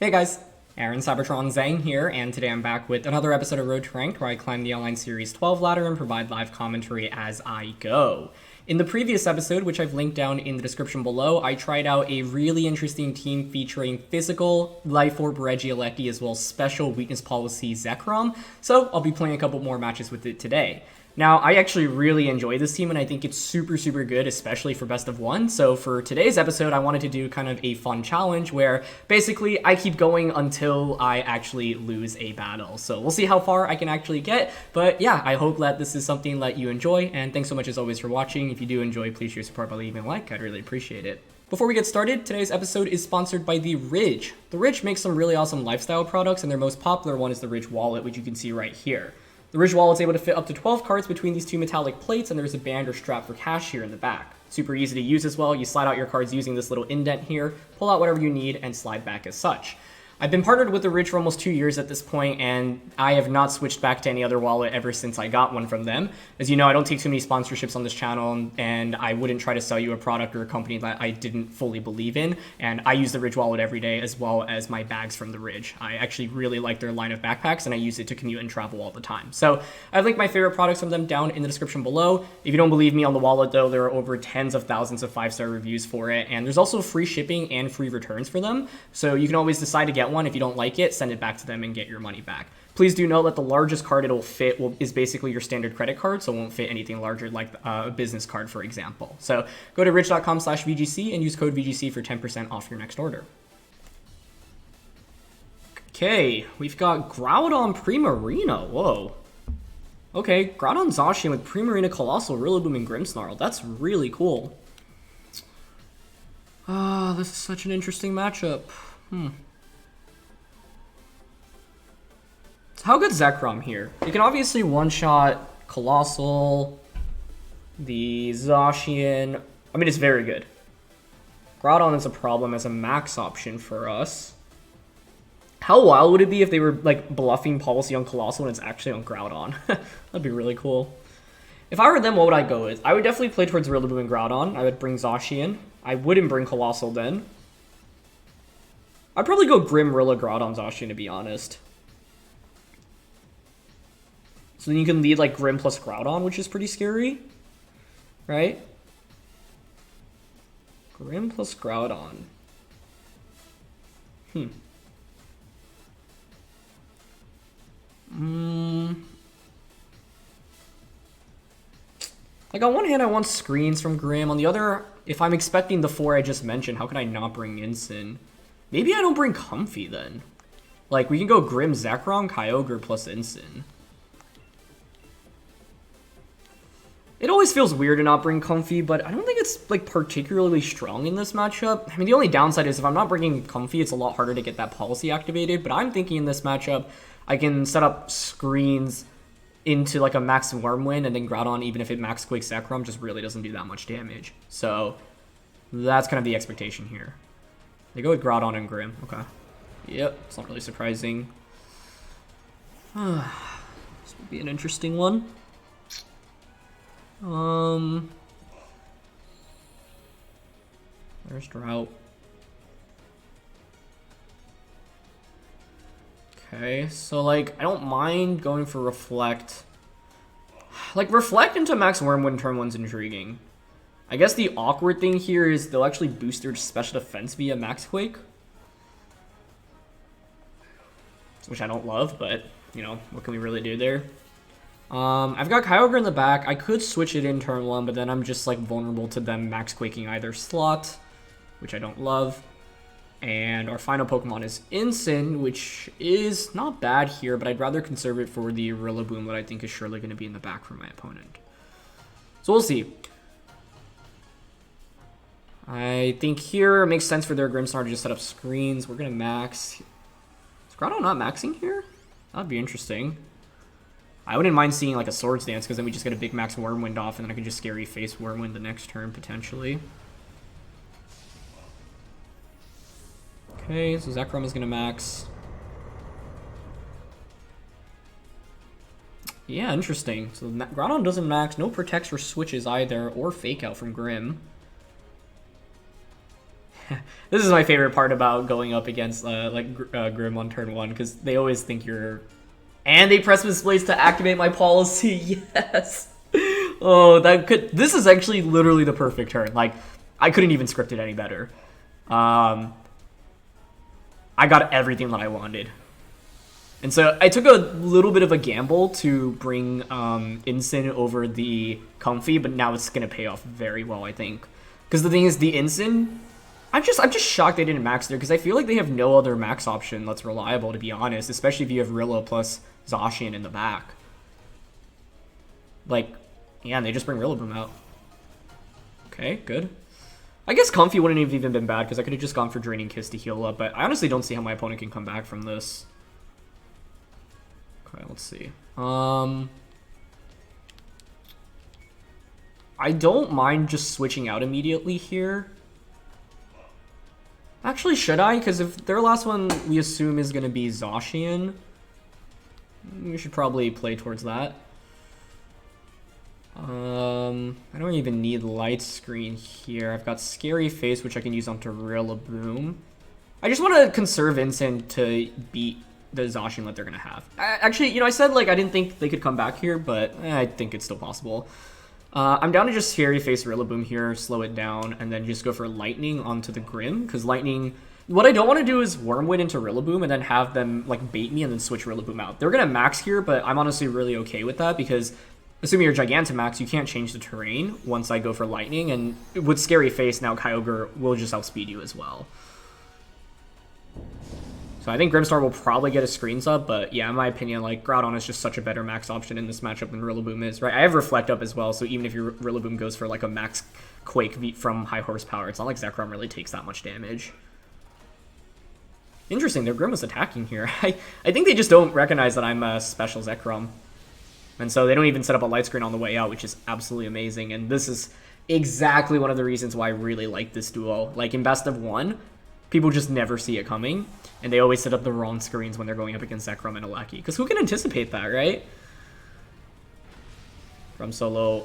Hey guys, Aaron Cybertron Zhang here, and today I'm back with another episode of Road to Ranked where I climb the Online Series 12 ladder and provide live commentary as I go. In the previous episode, which I've linked down in the description below, I tried out a really interesting team featuring physical, Life Orb Regieleki, as well as special weakness policy Zekrom, so I'll be playing a couple more matches with it today. Now, I actually really enjoy this team, and I think it's super good, especially for best of one. So for today's episode, I wanted to do kind of a fun challenge where basically I keep going until I actually lose a battle. So we'll see how far I can actually get. But yeah, I hope that this is something that you enjoy, and thanks so much as always for watching. If you do enjoy, please show your support by leaving a like. I'd really appreciate it. Before we get started, today's episode is sponsored by the Ridge. The Ridge makes some really awesome lifestyle products, and their most popular one is the Ridge Wallet, which you can see right here. The Ridge Wallet's able to fit up to 12 cards between these two metallic plates, and there's a band or strap for cash here in the back. Super easy to use as well. You slide out your cards using this little indent here, pull out whatever you need, and slide back as such. I've been partnered with the Ridge for almost 2 years at this point, and I have not switched back to any other wallet ever since I got one from them. As you know, I don't take too many sponsorships on this channel, and I wouldn't try to sell you a product or a company that I didn't fully believe in, and I use the Ridge wallet every day as well as my bags from the Ridge. I actually really like their line of backpacks, and I use it to commute and travel all the time. So I've linked my favorite products from them down in the description below. If you don't believe me on the wallet, though, there are over tens of thousands of 5-star reviews for it, and there's also free shipping and free returns for them, so you can always decide to get one. If you don't like it, send it back to them and get your money back. Please do note that the largest card it'll fit is basically your standard credit card, so it won't fit anything larger like a business card, for example. So go to ridge.com/VGC and use code VGC for 10% off your next order. Okay, we've got Groudon Primarina. Whoa. Okay, Groudon Zacian with Primarina, Coalossal, Rillaboom, and Grimmsnarl. That's really cool. This is such an interesting matchup. How good's Zekrom here? You can obviously one-shot Coalossal, the Zacian. I mean, it's very good. Groudon is a problem as a max option for us. How wild would it be if they were like bluffing policy on Coalossal and it's actually on Groudon? That'd be really cool. If I were them, what would I go with? I would definitely play towards Rillaboom and Groudon. I would bring Zacian. I wouldn't bring Coalossal then. I'd probably go Grim, Rilla, Groudon, Zacian, to be honest. So then you can lead like Grim plus Groudon, which is pretty scary, right? Grim plus Groudon. Like on one hand, I want screens from Grim. On the other, if I'm expecting the 4 I just mentioned, how can I not bring Incin? Maybe I don't bring Comfy then. Like we can go Grim, Zekrom, Kyogre plus Incin. It always feels weird to not bring Comfy, but I don't think it's like particularly strong in this matchup. I mean, the only downside is if I'm not bringing Comfy, it's a lot harder to get that policy activated, but I'm thinking in this matchup, I can set up screens into like a max Wormwind, and then Groudon, even if it max Quake Zekrom, just really doesn't do that much damage. So that's kind of the expectation here. They go with Groudon and Grim. Okay. Yep, it's not really surprising. This would be an interesting one. There's Drought. Okay, so like I don't mind going for Reflect. Like Reflect into Max Wormwind turn 1's intriguing. I guess the awkward thing here is they'll actually boost their special defense via Max Quake, which I don't love, but you know, what can we really do there? I've got Kyogre in the back. I could switch it in turn 1, but then I'm just like vulnerable to them max quaking either slot, which I don't love. And our final Pokemon is Incin, which is not bad here, but I'd rather conserve it for the Rillaboom that I think is surely going to be in the back for my opponent. So we'll see. I think here it makes sense for their Grimmsnarl to just set up screens. We're going to max. Is Groudon not maxing here? That'd be interesting. I wouldn't mind seeing like a Swords Dance, because then we just get a big max Wormwind off, and then I can just scary face Wormwind the next turn, potentially. Okay, so Zekrom is going to max. Yeah, interesting. So Groudon doesn't max, no protects or switches either, or Fake Out from Grim. This is my favorite part about going up against Grim on turn 1, because they always think you're... And they press misplace to activate my policy. Yes. Oh, that could... This is actually literally the perfect turn. Like, I couldn't even script it any better. I got everything that I wanted. And so I took a little bit of a gamble to bring Incin over the Comfy, but now it's going to pay off very well, I think. Because the thing is, the Incin... I'm just shocked they didn't max there, because I feel like they have no other max option that's reliable, to be honest, especially if you have Rilla plus Zacian in the back. Like, yeah, and they just bring Rillaboom out. Okay, good. I guess Comfy wouldn't have even been bad, because I could have just gone for Draining Kiss to heal up, but I honestly don't see how my opponent can come back from this. Okay, let's see. I don't mind just switching out immediately here. Actually, should I? Because if their last one we assume is going to be Zacian, we should probably play towards that. I don't even need Light Screen here. I've got Scary Face, which I can use onto Rillaboom. I just want to conserve Incin to beat the Zacian that they're going to have. Actually, you know, I said, like, I didn't think they could come back here, but I think it's still possible. I'm down to just Scary Face Rillaboom here, slow it down, and then just go for Lightning onto the Grim, because Lightning... What I don't want to do is Wormwood into Rillaboom and then have them, like, bait me and then switch Rillaboom out. They're going to max here, but I'm honestly really okay with that, because assuming you're Gigantamax, you can't change the terrain once I go for Lightning, and with Scary Face, now Kyogre will just outspeed you as well. So I think Grimmsnarl will probably get his screens up, but yeah, in my opinion, like, Groudon is just such a better max option in this matchup than Rillaboom is, right? I have Reflect up as well, so even if your Rillaboom goes for, like, a max Quake from high horsepower, it's not like Zekrom really takes that much damage. Interesting, their Grim was attacking here. I think they just don't recognize that I'm a special Zekrom. And so they don't even set up a light screen on the way out, which is absolutely amazing. And this is exactly one of the reasons why I really like this duo. Like, in Best of 1, people just never see it coming. And they always set up the wrong screens when they're going up against Zekrom and Rillaboom. Because who can anticipate that, right? From solo.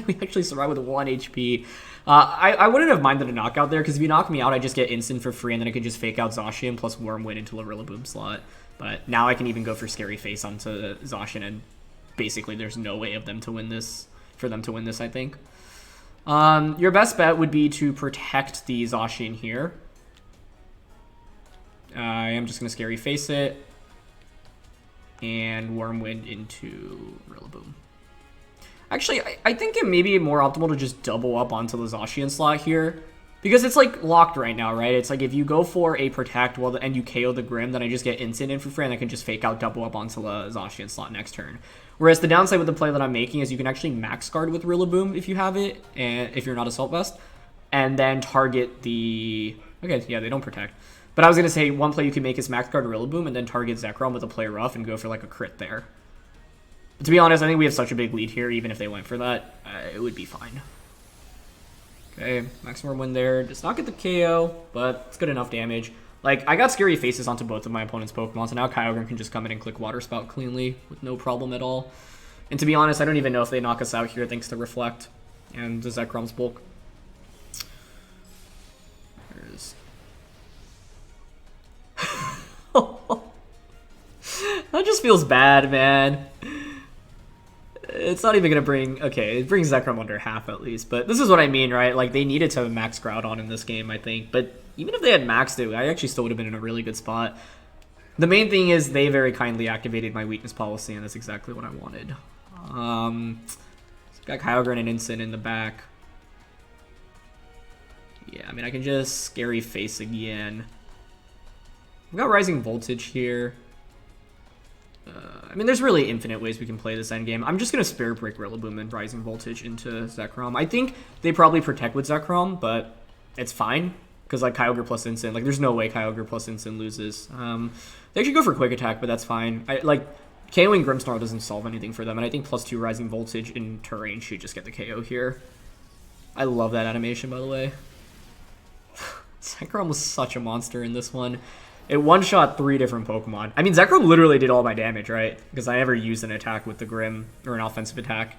We actually survived with 1 HP. I wouldn't have minded a knockout there, because if you knock me out, I just get instant for free, and then I can just fake out Zacian plus Wormwood into a Rillaboom slot. But now I can even go for Scary Face onto Zacian, and basically there's no way of them to win this, for them to win this, I think. Your best bet would be to protect the Zacian here. I am just going to Scary Face it, and Wormwood into Rillaboom. Actually, I think it may be more optimal to just double up onto the Zacian slot here, because it's, like, locked right now, right? It's like if you go for a Protect and you KO the Grim, then I just get Instant in for free, and I can just fake out double up onto the Zacian slot next turn. Whereas the downside with the play that I'm making is you can actually Max Guard with Rillaboom if you have it, and if you're not Assault Vest, and then target the... Okay, yeah, they don't Protect. But I was going to say, one play you can make is Max Guard Rillaboom, and then target Zekrom with a Play Rough and go for, like, a crit there. But to be honest, I think we have such a big lead here, even if they went for that, it would be fine. Okay, maximum win there. Does not get the KO, but it's good enough damage. Like, I got Scary Faces onto both of my opponent's Pokemon, so now Kyogre can just come in and click Water Spout cleanly with no problem at all. And to be honest, I don't even know if they knock us out here thanks to Reflect and the Zekrom's bulk. There's... That just feels bad, man. It's not even going to bring... Okay, it brings Zekrom under half at least. But this is what I mean, right? Like, they needed to max Groudon in this game, I think. But even if they had maxed it, I actually still would have been in a really good spot. The main thing is they very kindly activated my weakness policy, and that's exactly what I wanted. So got Kyogre and an Instant in the back. Yeah, I mean, I can just Scary Face again. I've got Rising Voltage here. I mean, there's really infinite ways we can play this endgame. I'm just going to Spirit Break Rillaboom and Rising Voltage into Zekrom. I think they probably Protect with Zekrom, but it's fine. Because, like, Kyogre plus Instant, like, there's no way Kyogre plus Instant loses. They actually go for Quick Attack, but that's fine. Like, KOing Grimmsnarl doesn't solve anything for them, and I think +2 Rising Voltage in terrain should just get the KO here. I love that animation, by the way. Zekrom was such a monster in this one. It one-shot 3 different Pokemon. I mean, Zekrom literally did all my damage, right? Because I never used an attack with the Grim, or an offensive attack.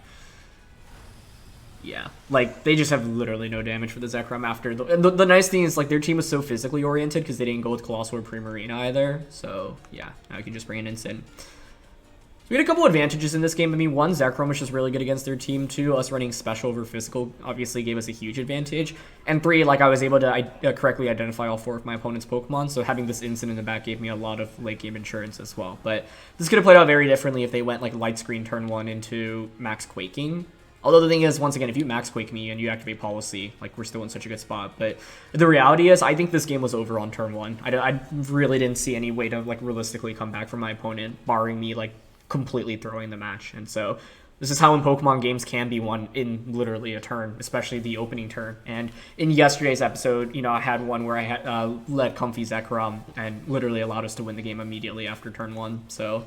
Yeah, like, they just have literally no damage for the Zekrom after. The nice thing is, like, their team was so physically oriented because they didn't go with Coalossal or Primarina either. So, yeah, now you can just bring in Incin. So we had a couple advantages in this game. I mean, one, Zekrom was just really good against their team. Two, us running special over physical obviously gave us a huge advantage. And three, like, I was able to correctly identify all 4 of my opponent's Pokemon, so having this Incin in the back gave me a lot of late game insurance as well. But this could have played out very differently if they went, like, Light Screen turn 1 into Max Quaking. Although the thing is, once again, if you Max Quake me and you activate Policy, like, we're still in such a good spot. But the reality is, I think this game was over on turn 1. I really didn't see any way to, like, realistically come back from my opponent, barring me, like, completely throwing the match. And so this is how in Pokemon games can be won in literally a turn, especially the opening turn. And in yesterday's episode, you know, I had one where I had let Comfy Zekrom and literally allowed us to win the game immediately after turn 1. So,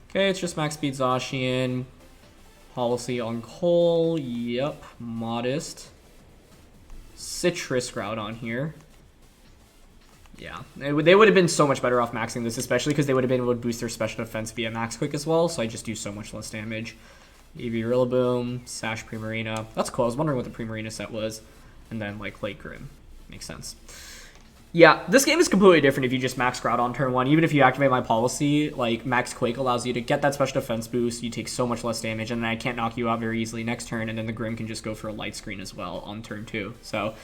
okay, it's just max speed Zacian. Policy on Cole, yep, modest. Citrus Groudon here. Yeah, they would have been so much better off maxing this, especially because they would have been able to boost their special defense via Max Quick as well, so I just do so much less damage. EV Rillaboom, Sash Primarina. That's cool, I was wondering what the Primarina set was. And then, like, Late Grim. Makes sense. Yeah, this game is completely different if you just max Groudon on turn 1. Even if you activate my policy, like, Max Quake allows you to get that special defense boost, you take so much less damage, and then I can't knock you out very easily next turn, and then the Grim can just go for a Light Screen as well on turn 2. So,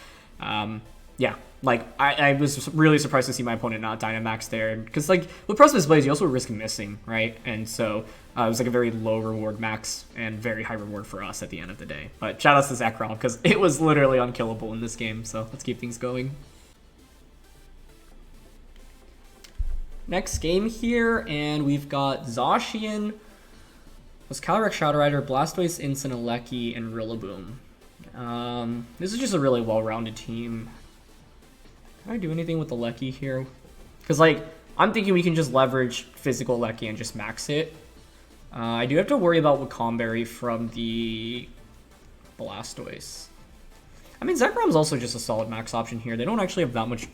yeah, like, I was really surprised to see my opponent not Dynamax there, because, like, with Precipice Blaze, you also risk missing, right? And so, it was, like, a very low reward max, and very high reward for us at the end of the day. But shout out to Zekrom, because it was literally unkillable in this game, so let's keep things going. Next game here, and we've got Zacian, was Calyrex, Shadow Rider, Blastoise, Incineroar, and Rillaboom. This is just a really well-rounded team. Can I do anything with the Lecky here? Because, like, I'm thinking we can just leverage physical Lecky and just max it. I do have to worry about Wacomberry from the Blastoise. I mean, Zekrom's also just a solid max option here. They don't actually have that much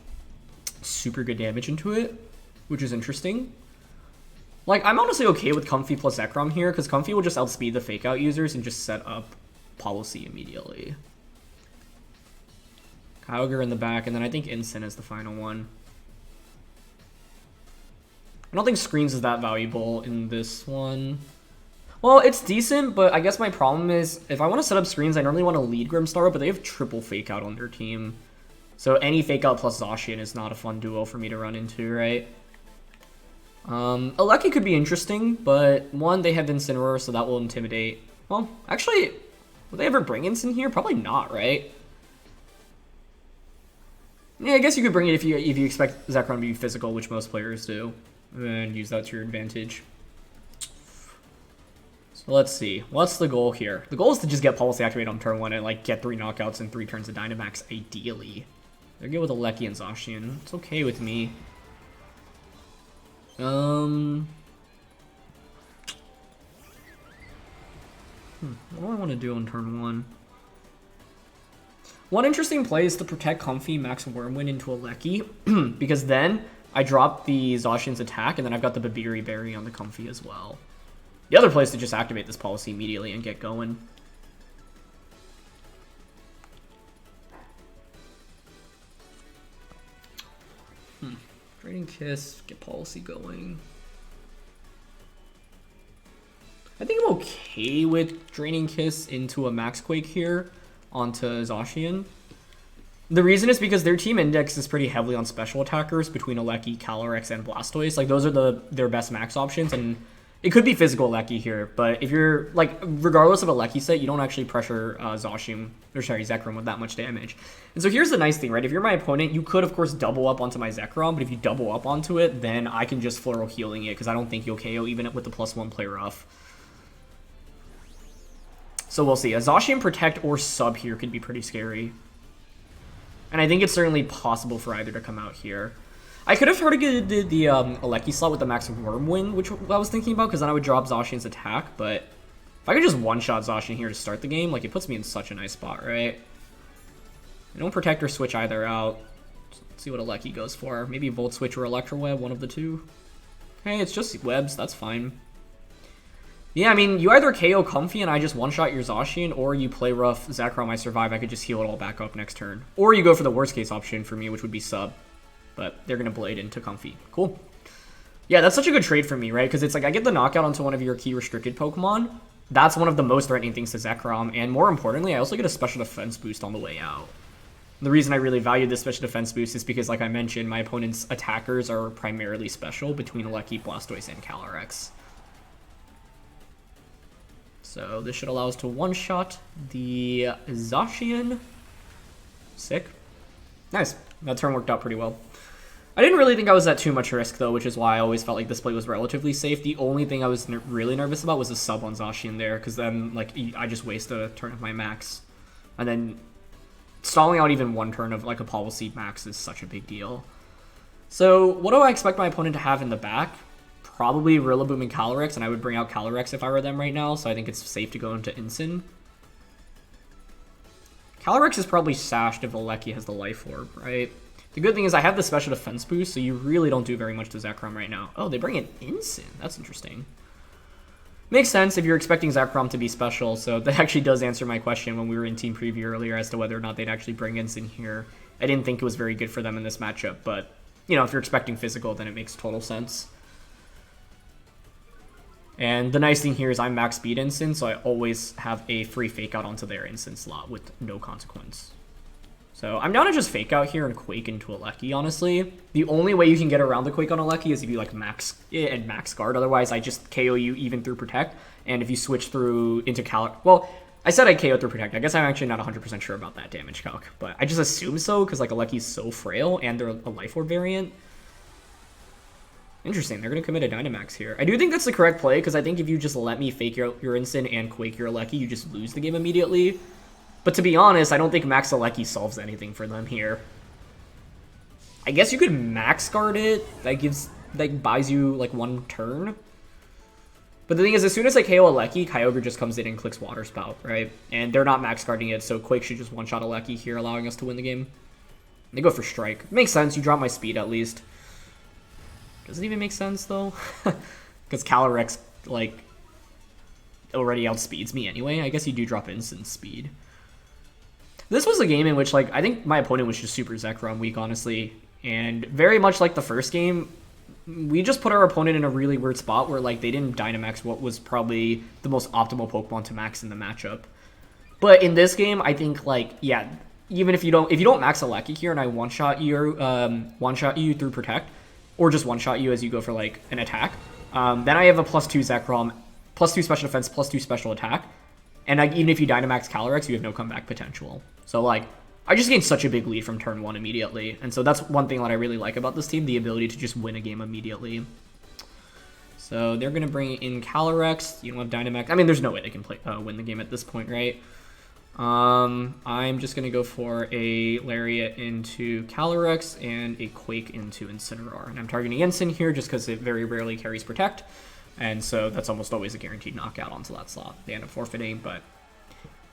super good damage into it, which is interesting. Like, I'm honestly okay with Comfy plus Zekrom here, because Comfy will just outspeed the Fake Out users and just set up Policy immediately. Kyogre in the back, and then I think Incin is the final one. I don't think Screens is that valuable in this one. Well, it's decent, but I guess my problem is, if I want to set up Screens, I normally want to lead Grimmsnarl, but they have triple Fake Out on their team. So any Fake Out plus Zacian is not a fun duo for me to run into, right? Aleki could be interesting, but one, they have Incineroar, so that will intimidate. Well, actually, will they ever bring Incin here? Probably not, right? Yeah, I guess you could bring it if you expect Zekrom to be physical, which most players do, and use that to your advantage. So let's see. What's the goal here? The goal is to just get Policy activated on turn 1 and, like, get 3 knockouts and 3 turns of Dynamax, ideally. They're good with Aleki and Zacian. It's okay with me. What do I want to do on turn 1? One interesting play is to protect Comfy Max Wormwind into a Lecky, because then I drop the Zacian's attack, and then I've got the Babiri Berry on the Comfy as well. The other play is to just activate this Policy immediately and get going. Draining Kiss, get Policy going. I think I'm okay with Draining Kiss into a Max Quake here onto Zacian. The reason is because their team index is pretty heavily on special attackers between Aleki, Calyrex, and Blastoise. Like, those are their best max options, and it could be physical Aleki here, but if you're, like, regardless of a Aleki set, you don't actually pressure Zekrom with that much damage. And so here's the nice thing, right? If you're my opponent, you could, of course, double up onto my Zekrom, but if you double up onto it, then I can just Floral Healing it, because I don't think you'll KO even with the +1 play rough. So we'll see. A Zacian Protect or Sub here could be pretty scary. And I think it's certainly possible for either to come out here. I could have targeted the Aleki slot with the Max Wormwind, which I was thinking about, because then I would drop Zacian's attack, but if I could just one-shot Zacian here to start the game, like, it puts me in such a nice spot, right? I don't Protect or Switch either out. Let's see what Aleki goes for. Maybe Volt Switch or Electro Web, one of the two. Okay, it's just webs, that's fine. Yeah, I mean, you either KO Comfy and I just one-shot your Zacian, or you play rough Zekrom, I survive, I could just heal it all back up next turn. Or you go for the worst-case option for me, which would be sub. But they're going to Blade into Comfy. Cool. Yeah, that's such a good trade for me, right? Because it's like, I get the knockout onto one of your key restricted Pokemon. That's one of the most threatening things to Zekrom, and more importantly, I also get a special defense boost on the way out. The reason I really value this special defense boost is because, like I mentioned, my opponent's attackers are primarily special between Lecky, Blastoise, and Calyrex. So this should allow us to one-shot the Zacian. Sick. Nice. That turn worked out pretty well. I didn't really think I was at too much risk, though, which is why I always felt like this play was relatively safe. The only thing I was really nervous about was the sub on Zacian there, because then, like, I just waste a turn of my max. And then stalling out even one turn of, like, a policy max is such a big deal. So what do I expect my opponent to have in the back? Probably Rillaboom and Calyrex, and I would bring out Calyrex if I were them right now, so I think it's safe to go into Incin. Calyrex is probably sashed if Lecky has the Life Orb, right? The good thing is I have the special defense boost, so you really don't do very much to Zekrom right now. Oh, they bring in Incin. That's interesting. Makes sense if you're expecting Zekrom to be special, so that actually does answer my question when we were in team preview earlier as to whether or not they'd actually bring Incin here. I didn't think it was very good for them in this matchup, but, you know, if you're expecting physical, then it makes total sense. And the nice thing here is I'm max speed Incin, so I always have a free fake out onto their Incin slot with no consequence. So I'm down to just fake out here and Quake into a Lecky, honestly. The only way you can get around the Quake on a Lecky is if you like max it and max guard. Otherwise, I just KO you even through Protect. And if you switch through into well, I said I KO through Protect. I guess I'm actually not 100% sure about that damage calc. But I just assume so because like a Lecky's so frail and they're a Life Orb variant. Interesting, they're going to commit a Dynamax here. I do think that's the correct play, because I think if you just let me fake your Incin and Quake your Lecky, you just lose the game immediately. But to be honest, I don't think Max Lecky solves anything for them here. I guess you could Max Guard it. That buys you, like, one turn. But the thing is, as soon as I KO a Lecky, Kyogre just comes in and clicks Water Spout, right? And they're not Max Guarding it, so Quake should just one-shot a Lecky here, allowing us to win the game. They go for Strike. Makes sense, you drop my speed at least. Does it even make sense, though? Because Calyrex, like, already outspeeds me anyway. I guess you do drop instant speed. This was a game in which, like, I think my opponent was just super Zekrom weak, honestly. And very much like the first game, we just put our opponent in a really weird spot where, like, they didn't Dynamax what was probably the most optimal Pokemon to max in the matchup. But in this game, I think, like, yeah, even if you don't max a Lecky here and I one-shot you through Protect, or just one-shot you as you go for, like, an attack. Then I have a +2 Zekrom, +2 special defense, +2 special attack. And even if you Dynamax Calyrex, you have no comeback potential. So, like, I just gained such a big lead from turn 1 immediately. And so that's one thing that I really like about this team, the ability to just win a game immediately. So they're going to bring in Calyrex. You don't have Dynamax. I mean, there's no way they can win the game at this point, right? I'm just going to go for a Lariat into Calyrex and a Quake into Incineroar. And I'm targeting Incin here just because it very rarely carries Protect. And so that's almost always a guaranteed knockout onto that slot. They end up forfeiting, but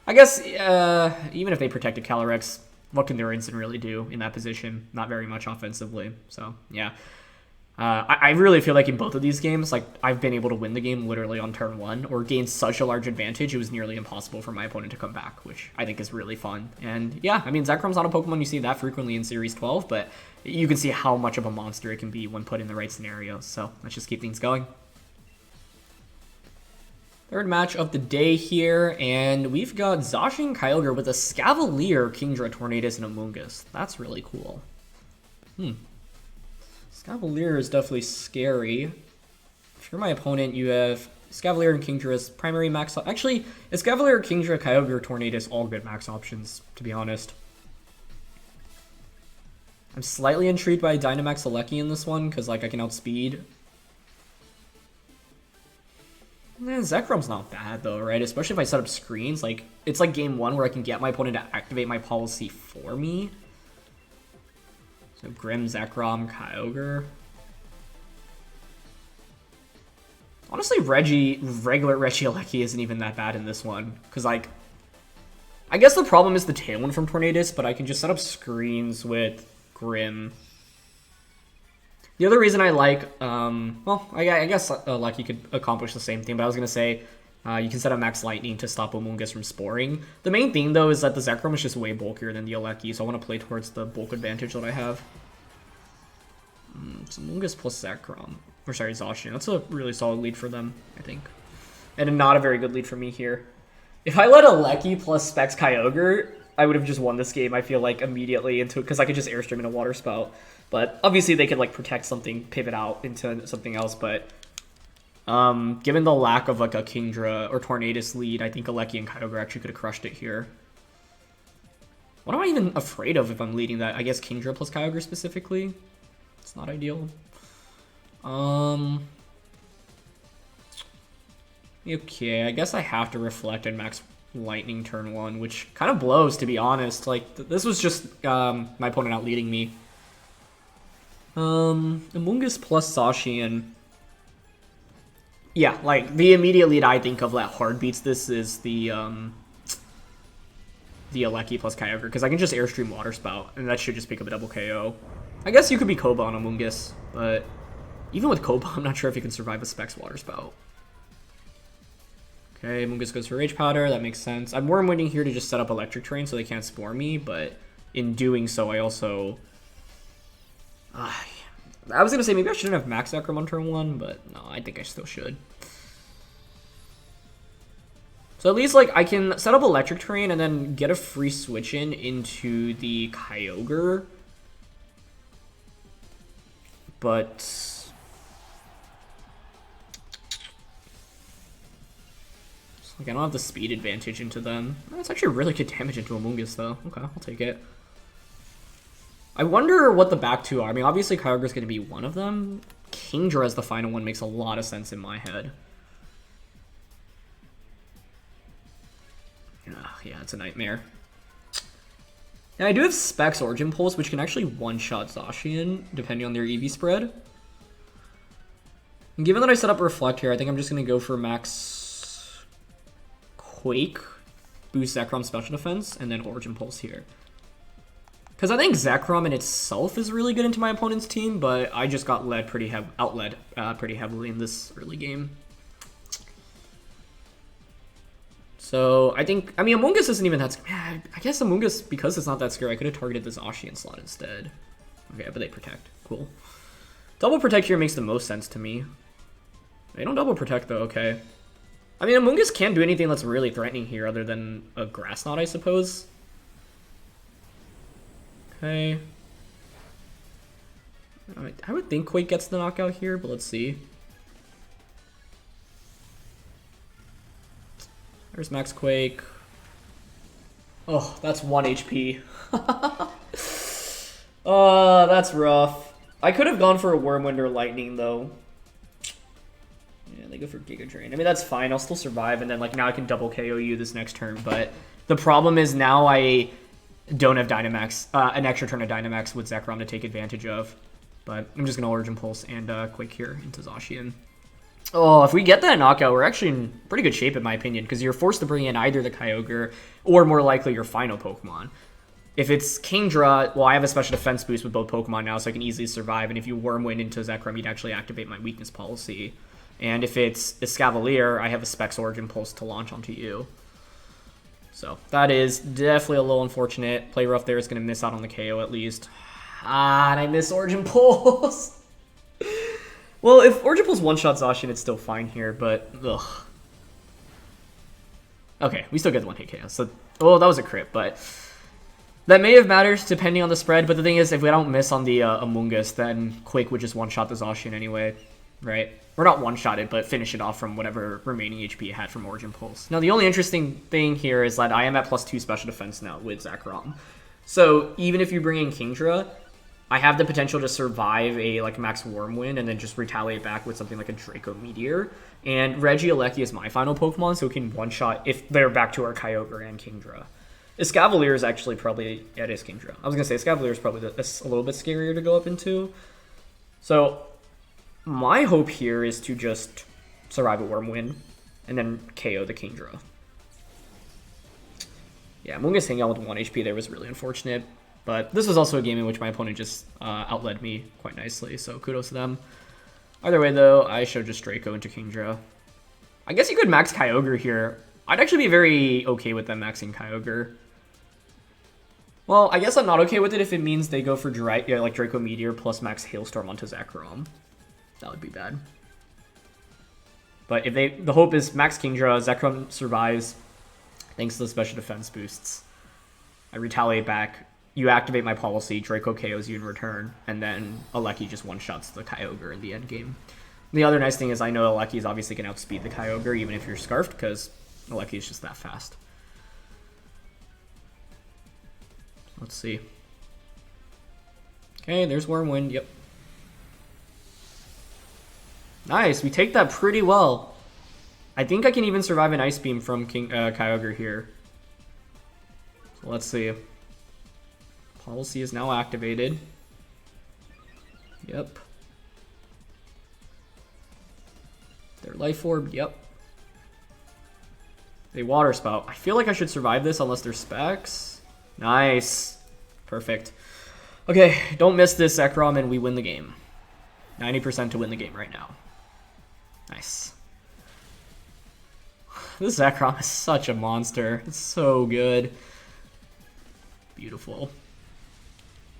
I guess even if they protected Calyrex, what can their Incin really do in that position? Not very much offensively. So, yeah. I really feel like in both of these games, like, I've been able to win the game literally on turn 1 or gain such a large advantage, it was nearly impossible for my opponent to come back, which I think is really fun. And yeah, I mean, Zekrom's not a Pokemon you see that frequently in Series 12, but you can see how much of a monster it can be when put in the right scenarios. So let's just keep things going. Third match of the day here, and we've got Zacian Kyogre with a Escavalier, Kingdra, Tornadus, and Amoonguss. That's really cool. Escavalier is definitely scary. If you're my opponent, you have Escavalier and Kingdra's primary max. Actually, Escavalier, Kingdra, Kyogre, Tornadus, all good max options, to be honest. I'm slightly intrigued by Dynamax Lecky in this one, because, like, I can outspeed. Zekrom's not bad, though, right? Especially if I set up screens. Like, it's like game 1 where I can get my opponent to activate my policy for me. So Grim, Zekrom, Kyogre. Honestly, regular Regieleki isn't even that bad in this one. Because, like, I guess the problem is the Tailwind from Tornadus, but I can just set up screens with Grim. The other reason I like, well, I guess Lucky could accomplish the same thing, but I was going to say you can set up Max Lightning to stop Amoonguss from sporing. The main thing, though, is that the Zekrom is just way bulkier than the Dialga, so I want to play towards the bulk advantage that I have. It's Amoonguss plus Zekrom. Or sorry, Zacian. That's a really solid lead for them, I think. And not a very good lead for me here. If I let a Lecky plus Specs Kyogre, I would have just won this game, I feel like, immediately into it, because I could just Airstream in a Water Spout. But obviously they could like protect something, pivot out into something else, but given the lack of like a Kingdra or Tornadus lead, I think Lecky and Kyogre actually could have crushed it here. What am I even afraid of if I'm leading that? I guess Kingdra plus Kyogre specifically? It's not ideal. Okay, I guess I have to reflect and Max Lightning turn 1, which kind of blows, to be honest. Like, this was just my opponent out leading me. Amoonguss plus Zacian. Yeah, like, the immediate lead I think of that hard beats this is the Lecky plus Kyogre, because I can just Airstream Water Spout, and that should just pick up a double KO. I guess you could be Koba on Amoonguss, but even with Koba, I'm not sure if you can survive a Specs Water Spout. Okay, Amoonguss goes for Rage Powder, that makes sense. I'm Worm Winding here to just set up Electric Terrain so they can't Spore me, but in doing so, I also... I was going to say maybe I shouldn't have Max Zekrom on turn 1, but no, I think I still should. So at least, like, I can set up Electric Terrain and then get a free switch in into the Kyogre. But... like, I don't have the speed advantage into them. That's actually really good damage into Amoonguss, though. Okay, I'll take it. I wonder what the back two are. I mean, obviously Kyogre's going to be one of them. Kingdra as the final one makes a lot of sense in my head. Yeah, it's a nightmare. Now, I do have Specs Origin Pulse, which can actually one-shot Zacian, depending on their EV spread. And given that I set up Reflect here, I think I'm just going to go for Max Quake, boost Zekrom Special Defense, and then Origin Pulse here. Because I think Zekrom in itself is really good into my opponent's team, but I just got led pretty pretty heavily in this early game. So I think, I mean, Amoonguss isn't even that scary. I guess Amoonguss, because it's not that scary, I could have targeted this Zacian slot instead. Okay, but they protect. Cool. Double protect here makes the most sense to me. They don't double protect though, okay. I mean, Amoonguss can't do anything that's really threatening here other than a Grass Knot, I suppose. Okay. I would think Quake gets the knockout here, but let's see. There's Max Quake. Oh, that's 1 HP. Oh, that's rough. I could have gone for a Wormwind or Lightning, though. Yeah, they go for Giga Drain. I mean, that's fine. I'll still survive, and then, like, now I can double KO you this next turn. But the problem is now I don't have Dynamax, an extra turn of Dynamax with Zekrom to take advantage of. But I'm just going to Origin Pulse and Quake here into Zacian. Oh, if we get that knockout, we're actually in pretty good shape, in my opinion, because you're forced to bring in either the Kyogre or, more likely, your final Pokemon. If it's Kingdra, well, I have a special defense boost with both Pokemon now, so I can easily survive. And if you Wormwind into Zekrom, you'd actually activate my weakness policy. And if it's Escavalier, I have a Specs Origin Pulse to launch onto you. So that is definitely a little unfortunate. Play rough there is going to miss out on the KO at least. Ah, and I miss Origin Pulse. Well, if Origin Pulse one-shots Zacian, it's still fine here, but ugh. Okay, we still get the 1-hit KO. So, oh, that was a crit, but that may have mattered depending on the spread. But the thing is, if we don't miss on the Amoonguss, then Quake would just one-shot the Zacian anyway, right? Or not one-shot it, but finish it off from whatever remaining HP it had from Origin Pulse. Now, the only interesting thing here is that I am at +2 special defense now with Zekrom. So even if you bring in Kingdra, I have the potential to survive a like Max Wormwind and then just retaliate back with something like a Draco Meteor. And Regieleki is my final Pokemon, so it can one-shot if they're back to our Kyogre and Kingdra. Escavalier is actually probably... Yeah, it is Kingdra. I was going to say Escavalier is probably a little bit scarier to go up into. So my hope here is to just survive a Wormwind and then KO the Kingdra. Yeah, Amoonguss hanging out with 1 HP there was really unfortunate. But this was also a game in which my opponent just outled me quite nicely, so kudos to them. Either way, though, I should just Draco into Kingdra. I guess you could max Kyogre here. I'd actually be very okay with them maxing Kyogre. Well, I guess I'm not okay with it if it means they go for like Draco Meteor plus max Hailstorm onto Zekrom. That would be bad. But if the hope is max Kingdra, Zekrom survives thanks to the special defense boosts. I retaliate back. You activate my policy, Draco KOs you in return, and then Aleki just one-shots the Kyogre in the end game. The other nice thing is I know Aleki is obviously going to outspeed the Kyogre even if you're Scarfed, because Aleki is just that fast. Let's see. Okay, there's Wormwind, yep. Nice, we take that pretty well. I think I can even survive an Ice Beam from Kyogre here. So let's see. Policy is now activated. Yep. Their Life Orb, yep. They Water Spout. I feel like I should survive this unless there's Specs. Nice. Perfect. Okay, don't miss this Zekrom and we win the game. 90% to win the game right now. Nice. This Zekrom is such a monster. It's so good. Beautiful.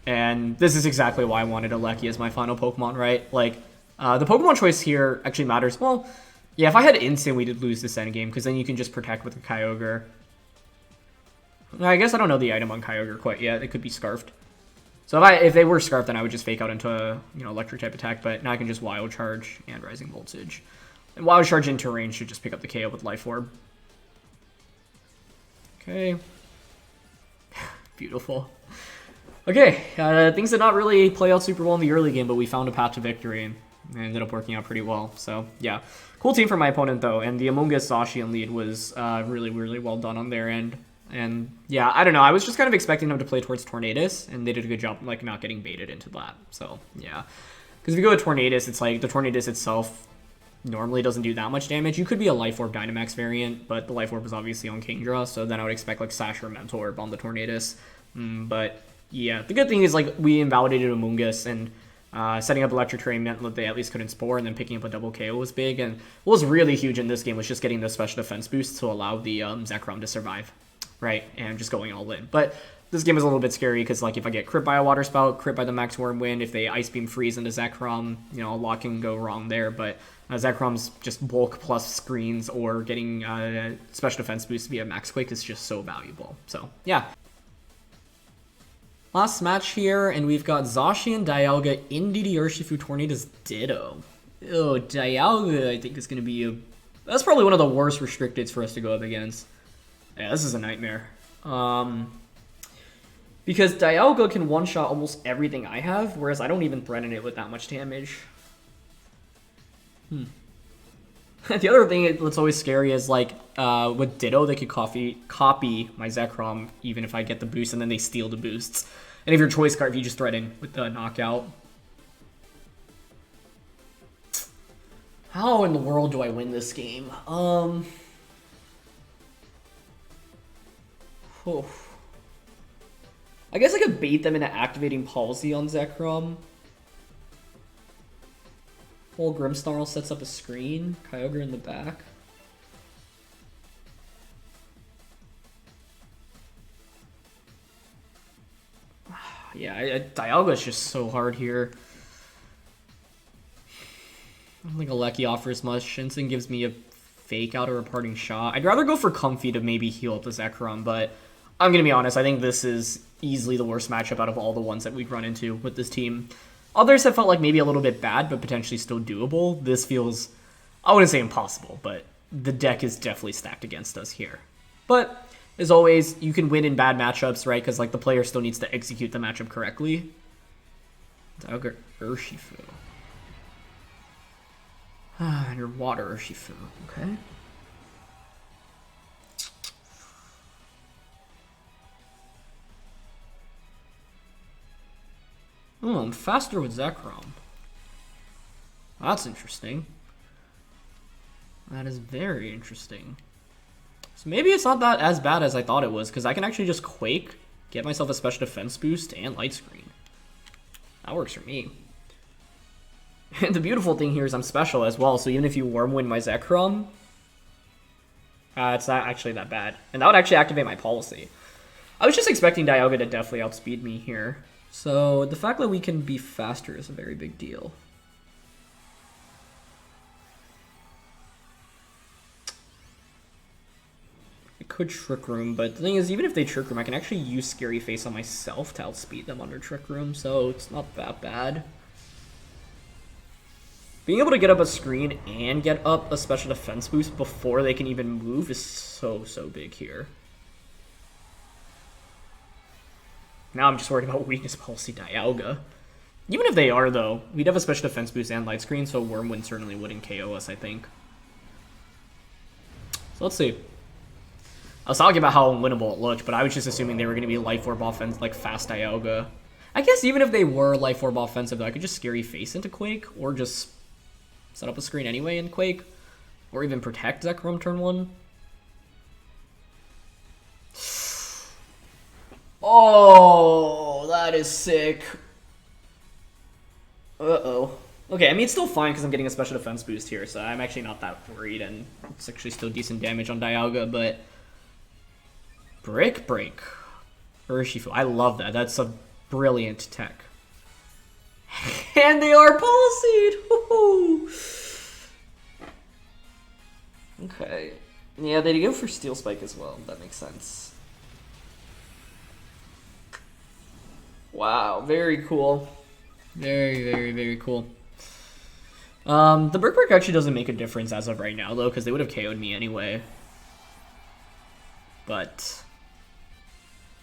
And this is exactly why I wanted Aleki as my final Pokemon, right? Like, the Pokemon choice here actually matters. Well, yeah, if I had Instant, we did lose this endgame, because then you can just protect with a Kyogre. I guess I don't know the item on Kyogre quite yet. It could be Scarfed. So if they were Scarfed, then I would just fake out into a electric type attack, but now I can just Wild Charge and Rising Voltage. And Wild Charge into range should just pick up the KO with Life Orb. Okay. Beautiful. Okay, things did not really play out super well in the early game, but we found a path to victory and it ended up working out pretty well. So, yeah. Cool team for my opponent, though, and the Amoonguss Zacian lead was really, really well done on their end. And, yeah, I don't know. I was just kind of expecting them to play towards Tornadus, and they did a good job, like, not getting baited into that. So, yeah. Because if you go with Tornadus, it's like the Tornadus itself normally doesn't do that much damage. You could be a Life Orb Dynamax variant, but the Life Orb was obviously on Kingdra, so then I would expect, like, Sash or Mental Orb on the Tornadus. But, yeah, the good thing is, like, we invalidated Amoonguss, and setting up Electric Terrain meant that they at least couldn't Spore, and then picking up a double KO was big. And what was really huge in this game was just getting the special defense boost to allow the Zekrom to survive, right? And just going all in. But this game is a little bit scary because, like, if I get crit by a Water Spout, crit by the Max Wormwind, if they Ice Beam freeze into Zekrom, a lot can go wrong there. But Zekrom's just bulk plus screens or getting special defense boost via Max Quake is just so valuable. So, yeah. Last match here, and we've got Zacian, Dialga, Indeedee, Urshifu, Tornadus, Ditto. Oh, Dialga, I think is going to be that's probably one of the worst restricteds for us to go up against. Yeah, this is a nightmare. Because Dialga can one-shot almost everything I have, whereas I don't even threaten it with that much damage. The other thing that's always scary is, like, with Ditto, they could copy my Zekrom, even if I get the boost, and then they steal the boosts. And if your choice card, if you just threaten with the knockout. How in the world do I win this game? Oh. I guess I could bait them into activating Policy on Zekrom. While Grimmsnarl sets up a screen, Kyogre in the back. Yeah, Dialga is just so hard here. I don't think Aleki offers much. Shinsen gives me a fake out or a parting shot. I'd rather go for Comfy to maybe heal up the Zekrom, but I'm going to be honest, I think this is easily the worst matchup out of all the ones that we've run into with this team. Others have felt like maybe a little bit bad, but potentially still doable. This feels, I wouldn't say impossible, but the deck is definitely stacked against us here. But, as always, you can win in bad matchups, right? Because, like, the player still needs to execute the matchup correctly. Dialga, Urshifu. Underwater Urshifu, okay. Oh, I'm faster with Zekrom. That's interesting. That is very interesting. So maybe it's not that as bad as I thought it was, because I can actually just Quake get myself a special defense boost and light screen. That works for me. And the beautiful thing here is I'm special as well, so even if you Worm Wind my Zekrom, it's not actually that bad. And that would actually activate my policy. I was just expecting Dialga to definitely outspeed me here. So the fact that we can be faster is a very big deal. I could Trick Room, but the thing is, even if they Trick Room, I can actually use Scary Face on myself to outspeed them under Trick Room, so it's not that bad. Being able to get up a screen and get up a special defense boost before they can even move is so big here. Now I'm just worried about weakness policy Dialga. Even if they are, though, we'd have a special defense boost and light screen, so Wormwind certainly wouldn't KO us, I think. So let's see. I was talking about how unwinnable it looked, but I was just assuming they were going to be Life Orb offense, like fast Dialga. I guess even if they were Life Orb offensive, though, I could just Scary Face into Quake, or just set up a screen anyway in Quake, or even protect Zekrom turn 1. Oh, that is sick. Uh-oh. Okay, I mean, it's still fine because I'm getting a special defense boost here, so I'm actually not that worried, and it's actually still decent damage on Dialga, but... Brick Break. Urshifu. I love that. That's a brilliant tech. And they are policyed! Woohoo! Okay. Yeah, they go for Steel Spike as well. That makes sense. Wow, very cool. Very cool. The Brick Break actually doesn't make a difference as of right now, though, because they would have KO'd me anyway. But...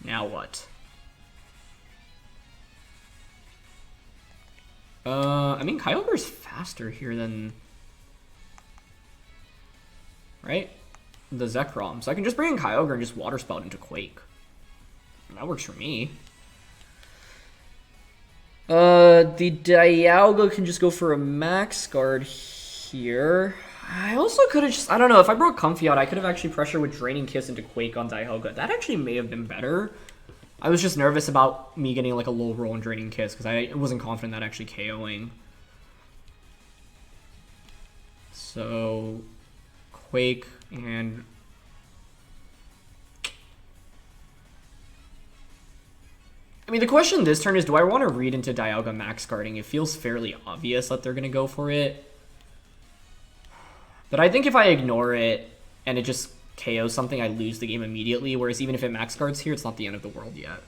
now what? I mean, Kyogre is faster here than... right? The Zekrom. So I can just bring in Kyogre and just Water Spout into Quake. That works for me. The Dialga can just go for a Max Guard here. I also could have just... I don't know. If I brought Comfy out, I could have actually pressured with Draining Kiss into Quake on Dialga. That actually may have been better. I was just nervous about me getting like a low roll and Draining Kiss because I wasn't confident that actually KOing. So... Quake and... I mean, the question this turn is, do I want to read into Dialga Max Guarding? It feels fairly obvious that they're going to go for it. But I think if I ignore it and it just KOs something, I lose the game immediately. Whereas even if it Max Guards here, it's not the end of the world yet.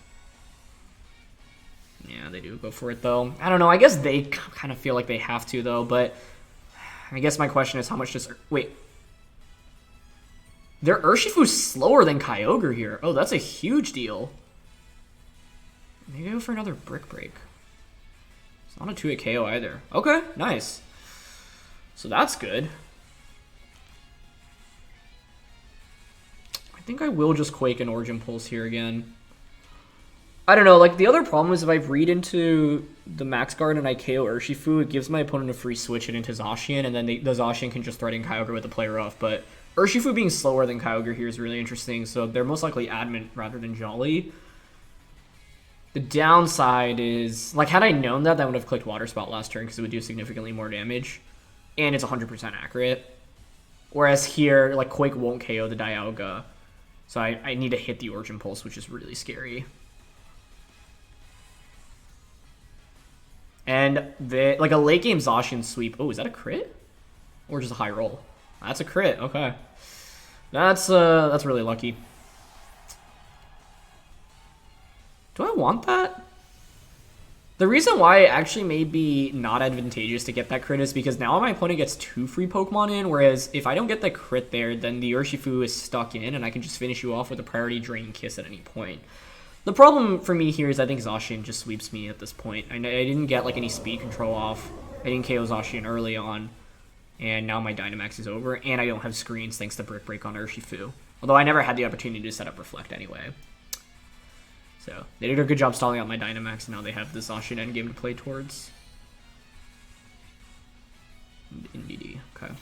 Yeah, they do go for it, though. I don't know. I guess they kind of feel like they have to, though. But I guess my question is, how much does... wait. Their Urshifu's slower than Kyogre here. Oh, that's a huge deal. Maybe go for another Brick Break. It's not a 2-hit KO either. Okay, nice. So that's good. I think I will just Quake and Origin Pulse here again. I don't know, like, the other problem is if I read into the Max Guard and I KO Urshifu, it gives my opponent a free switch it into Zacian, and then the Zacian can just threaten Kyogre with a play rough, but Urshifu being slower than Kyogre here is really interesting, so they're most likely Adamant rather than Jolly. The downside is, like, had I known that, I would have clicked Water Spout last turn because it would do significantly more damage, and it's 100% accurate. Whereas here, like, Quake won't KO the Dialga, so I need to hit the Origin Pulse, which is really scary. And like a late game Zacian sweep. Oh, is that a crit? Or just a high roll? That's a crit. Okay, that's really lucky. Do I want that? The reason why it actually may be not advantageous to get that crit is because now my opponent gets 2 free Pokemon in, whereas if I don't get the crit there, then the Urshifu is stuck in, and I can just finish you off with a priority Draining Kiss at any point. The problem for me here is I think Zacian just sweeps me at this point. I didn't get like any speed control off. I didn't KO Zacian early on, and now my Dynamax is over, and I don't have screens thanks to Brick Break on Urshifu. Although I never had the opportunity to set up Reflect anyway. So, they did a good job stalling out my Dynamax, and now they have the Zacian endgame to play towards. Indeedee, okay.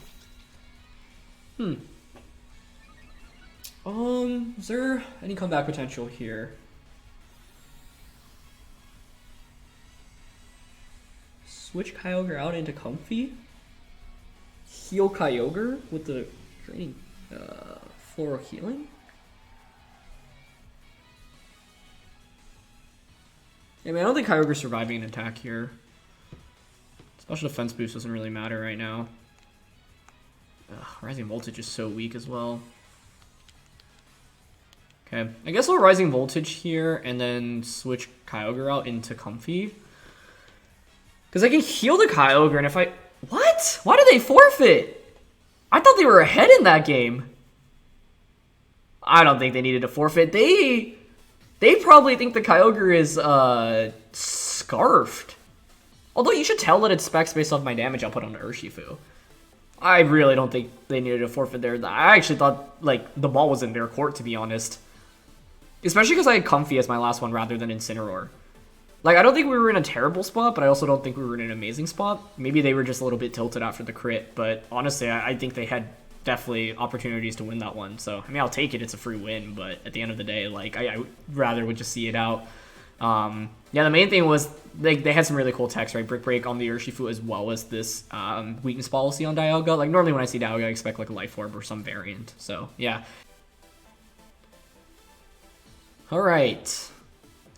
Is there any comeback potential here? switch Kyogre out into Comfy. Heal Kyogre with the draining Floral Healing. I mean, I don't think Kyogre's surviving an attack here. Special defense boost doesn't really matter right now. Ugh, Rising Voltage is so weak as well. Okay, I guess I'll Rising Voltage here and then switch Kyogre out into Comfy. Because I can heal the Kyogre, and if I... What? Why did they forfeit? I thought they were ahead in that game. I don't think they needed to forfeit. They probably think the Kyogre is scarfed. Although you should tell that it's specs based off my damage output on the Urshifu. I really don't think they needed to forfeit there. I actually thought like the ball was in their court, to be honest. Especially because I had Comfy as my last one rather than Incineroar. Like, I don't think we were in a terrible spot, but I also don't think we were in an amazing spot. Maybe they were just a little bit tilted after the crit, but honestly, I think they had definitely opportunities to win that one. So, I mean, I'll take it. It's a free win, but at the end of the day, like, I rather would just see it out. Yeah, the main thing was they had some really cool techs, right? Brick Break on the Urshifu as well as this weakness policy on Dialga. Like, normally when I see Dialga, I expect like a Life Orb or some variant. So, yeah. Alright.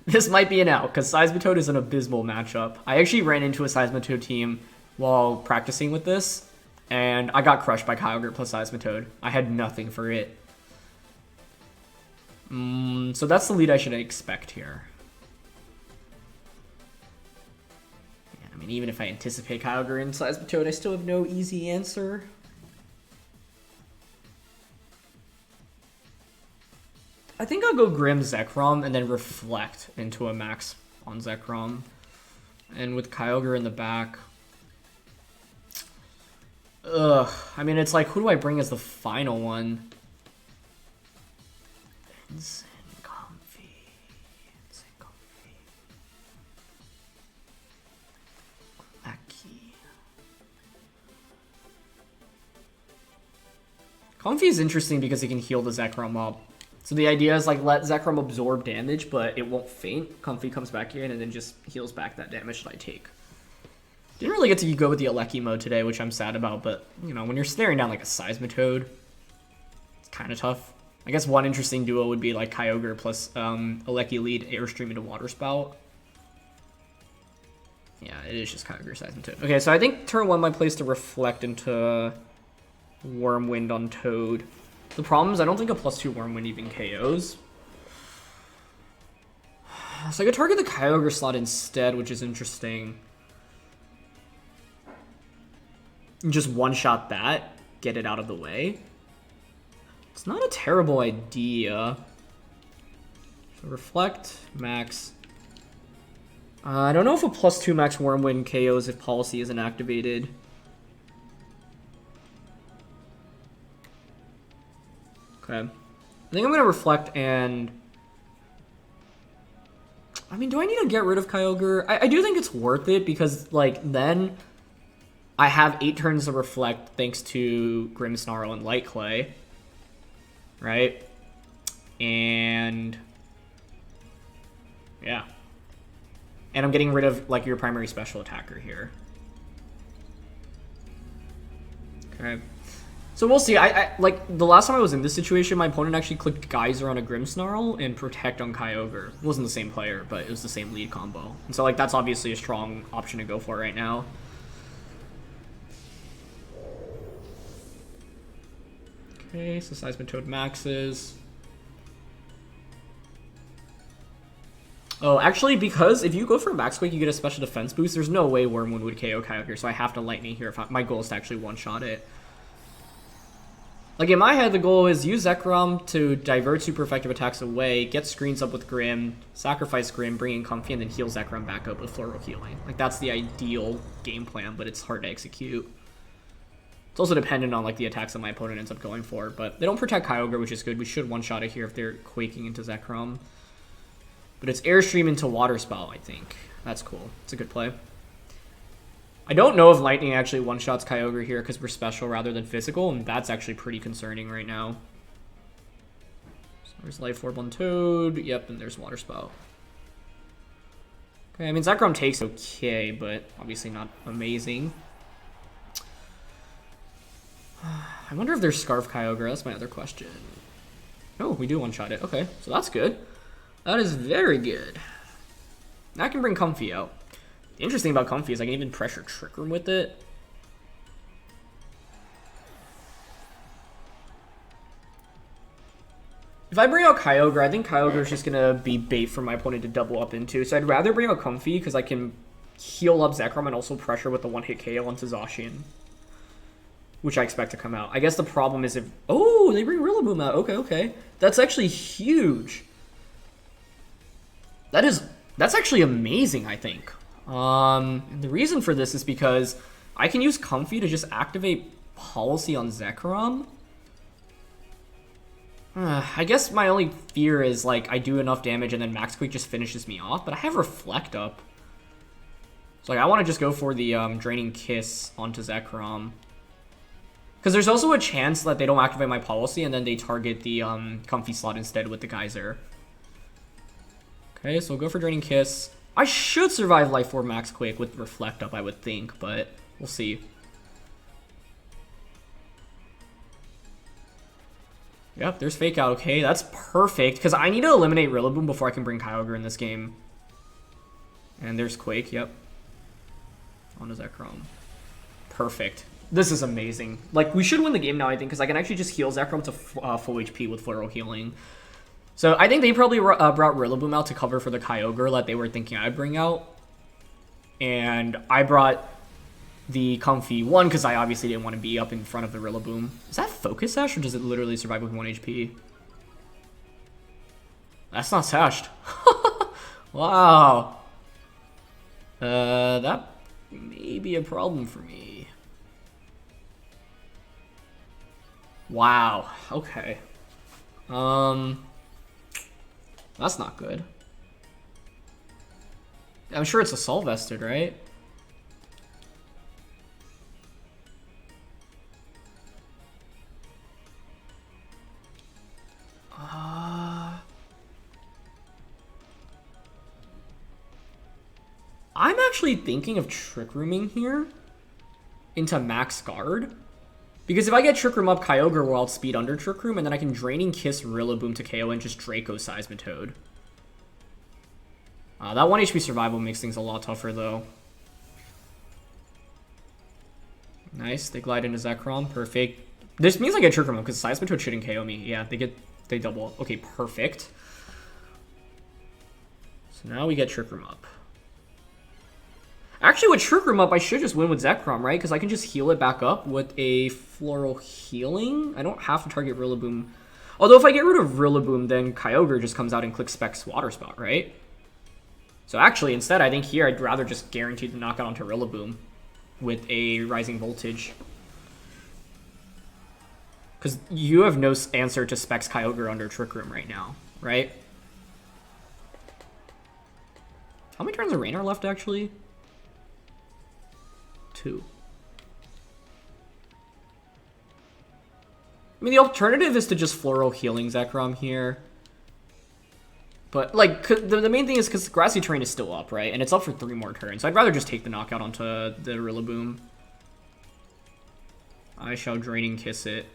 This might be an out, because Seismitoad is an abysmal matchup. I actually ran into a Seismitoad team while practicing with this, and I got crushed by Kyogre plus Seismitoad. I had nothing for it. So that's the lead I should expect here. Yeah, I mean, even if I anticipate Kyogre and Seismitoad, I still have no easy answer. I think I'll go Grim Zekrom and then reflect into a max on Zekrom. And with Kyogre in the back. Ugh. I mean, it's like, who do I bring as the final one? Insane Comfy. Comfy is interesting because he can heal the Zekrom up. So the idea is like let Zekrom absorb damage, but it won't faint. Comfy comes back in and then just heals back that damage that I take. Didn't really get to go with the Yveltal mode today, which I'm sad about, but you know, when you're staring down like a Seismitoad, it's kind of tough. I guess one interesting duo would be like Kyogre plus Yveltal lead Airstream into Water Spout. Yeah, it is just Kyogre Seismitoad. Okay, so I think turn 1 my place to reflect into Wormwind on Toad. The problem is I don't think a +2 Wormwind even KOs. So I could target the Kyogre slot instead, which is interesting. And just one-shot that, get it out of the way. It's not a terrible idea. So reflect, max. I don't know if a +2 max Wormwind KOs if policy isn't activated. Okay. I think I'm going to reflect and... I mean, do I need to get rid of Kyogre? I do think it's worth it because, like, then I have 8 turns to reflect thanks to Grimmsnarl and Light Clay. Right? And... yeah. And I'm getting rid of, like, your primary special attacker here. Okay. So we'll see. I like the last time I was in this situation, my opponent actually clicked Geyser on a Grimmsnarl and Protect on Kyogre. It wasn't the same player, but it was the same lead combo. And so like that's obviously a strong option to go for right now. Okay, so Seismitoad maxes. Oh, actually, because if you go for Max Quake, you get a special defense boost. There's no way Wormwood would KO Kyogre, so I have to Lightning here. If my goal is to actually one-shot it. Like, in my head, the goal is use Zekrom to divert super effective attacks away, get screens up with Grim, sacrifice Grim, bring in Comfy, and then heal Zekrom back up with Floral Healing. Like, that's the ideal game plan, but it's hard to execute. It's also dependent on, like, the attacks that my opponent ends up going for, but they don't protect Kyogre, which is good. We should one-shot it here if they're quaking into Zekrom. But it's Airstream into Water Spout, I think. That's cool. It's a good play. I don't know if Lightning actually one-shots Kyogre here because we're special rather than physical, and that's actually pretty concerning right now. So there's Life Orb on Toad. Yep, and there's Water Spout. Okay, I mean, Zekrom takes okay, but obviously not amazing. I wonder if there's Scarf Kyogre. That's my other question. Oh, we do one-shot it. Okay, so that's good. That is very good. Now I can bring Comfy out. The interesting about Comfy is I can even pressure Trick Room with it. If I bring out Kyogre, I think Kyogre is just going to be bait for my opponent to double up into. So I'd rather bring out Comfy because I can heal up Zekrom and also pressure with the one-hit KO onto Zacian, which I expect to come out. I guess the problem is if... Oh, they bring Rillaboom out. Okay, okay. That's actually huge. That's actually amazing, I think. And the reason for this is because I can use Comfy to just activate Policy on Zekrom. I guess my only fear is, like, I do enough damage and then Max Quake just finishes me off, but I have Reflect up. So, like, I want to just go for the Draining Kiss onto Zekrom. Because there's also a chance that they don't activate my Policy and then they target the Comfy slot instead with the Geyser. Okay, so we'll go for Draining Kiss. I should survive Life Orb Max Quake with Reflect up, I would think, but we'll see. Yep, there's Fake Out. Okay, that's perfect, because I need to eliminate Rillaboom before I can bring Kyogre in this game. And there's Quake, yep. On to Zekrom. Perfect. This is amazing. Like, we should win the game now, I think, because I can actually just heal Zekrom to full HP with Floral Healing. So I think they probably brought Rillaboom out to cover for the Kyogre that they were thinking I'd bring out. And I brought the Comfy one because I obviously didn't want to be up in front of the Rillaboom. Is that Focus Sash or does it literally survive with 1 HP? That's not sashed. Wow. That may be a problem for me. Wow. Okay. That's not good. I'm sure it's Assault Vested, right? I'm actually thinking of Trick Rooming here into Max Guard. Because if I get Trick Room up, Kyogre will outspeed under Trick Room, and then I can Draining Kiss Rillaboom to KO and just Draco Seismitoad. That 1 HP survival makes things a lot tougher, though. Nice, they glide into Zekrom, perfect. This means I get Trick Room up, because Seismitoad shouldn't KO me. Yeah, they double. Okay, perfect. So now we get Trick Room up. Actually, with Trick Room up, I should just win with Zekrom, right? Because I can just heal it back up with a Floral Healing. I don't have to target Rillaboom. Although, if I get rid of Rillaboom, then Kyogre just comes out and clicks Specs Water Spout, right? So actually, instead, I think here I'd rather just guarantee the knockout onto Rillaboom with a Rising Voltage. Because you have no answer to Specs Kyogre under Trick Room right now, right? How many turns of rain are left, actually? 2. I mean, the alternative is to just Floral Healing Zekrom here. But, like, the main thing is because Grassy Terrain is still up, right? And it's up for 3 more turns. So I'd rather just take the knockout onto the Rillaboom. I shall Draining Kiss it.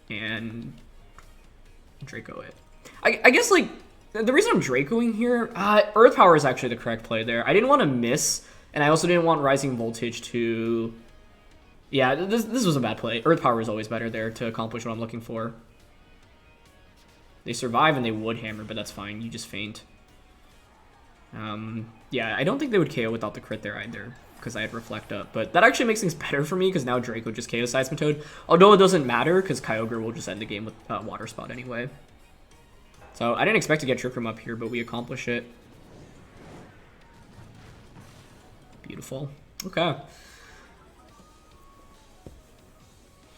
And Draco it. I guess, like, the reason I'm Dracoing here, Earth Power is actually the correct play there. I didn't want to miss, and I also didn't want Rising Voltage to... Yeah, this was a bad play. Earth Power is always better there to accomplish what I'm looking for. They survive and they would hammer, but that's fine. You just faint. Yeah, I don't think they would KO without the crit there either, because I had Reflect up. But that actually makes things better for me, because now Draco just KOs Seismitoad. Although it doesn't matter, because Kyogre will just end the game with Water Spout anyway. So I didn't expect to get Trick Room up here, but we accomplish it. Beautiful. Okay.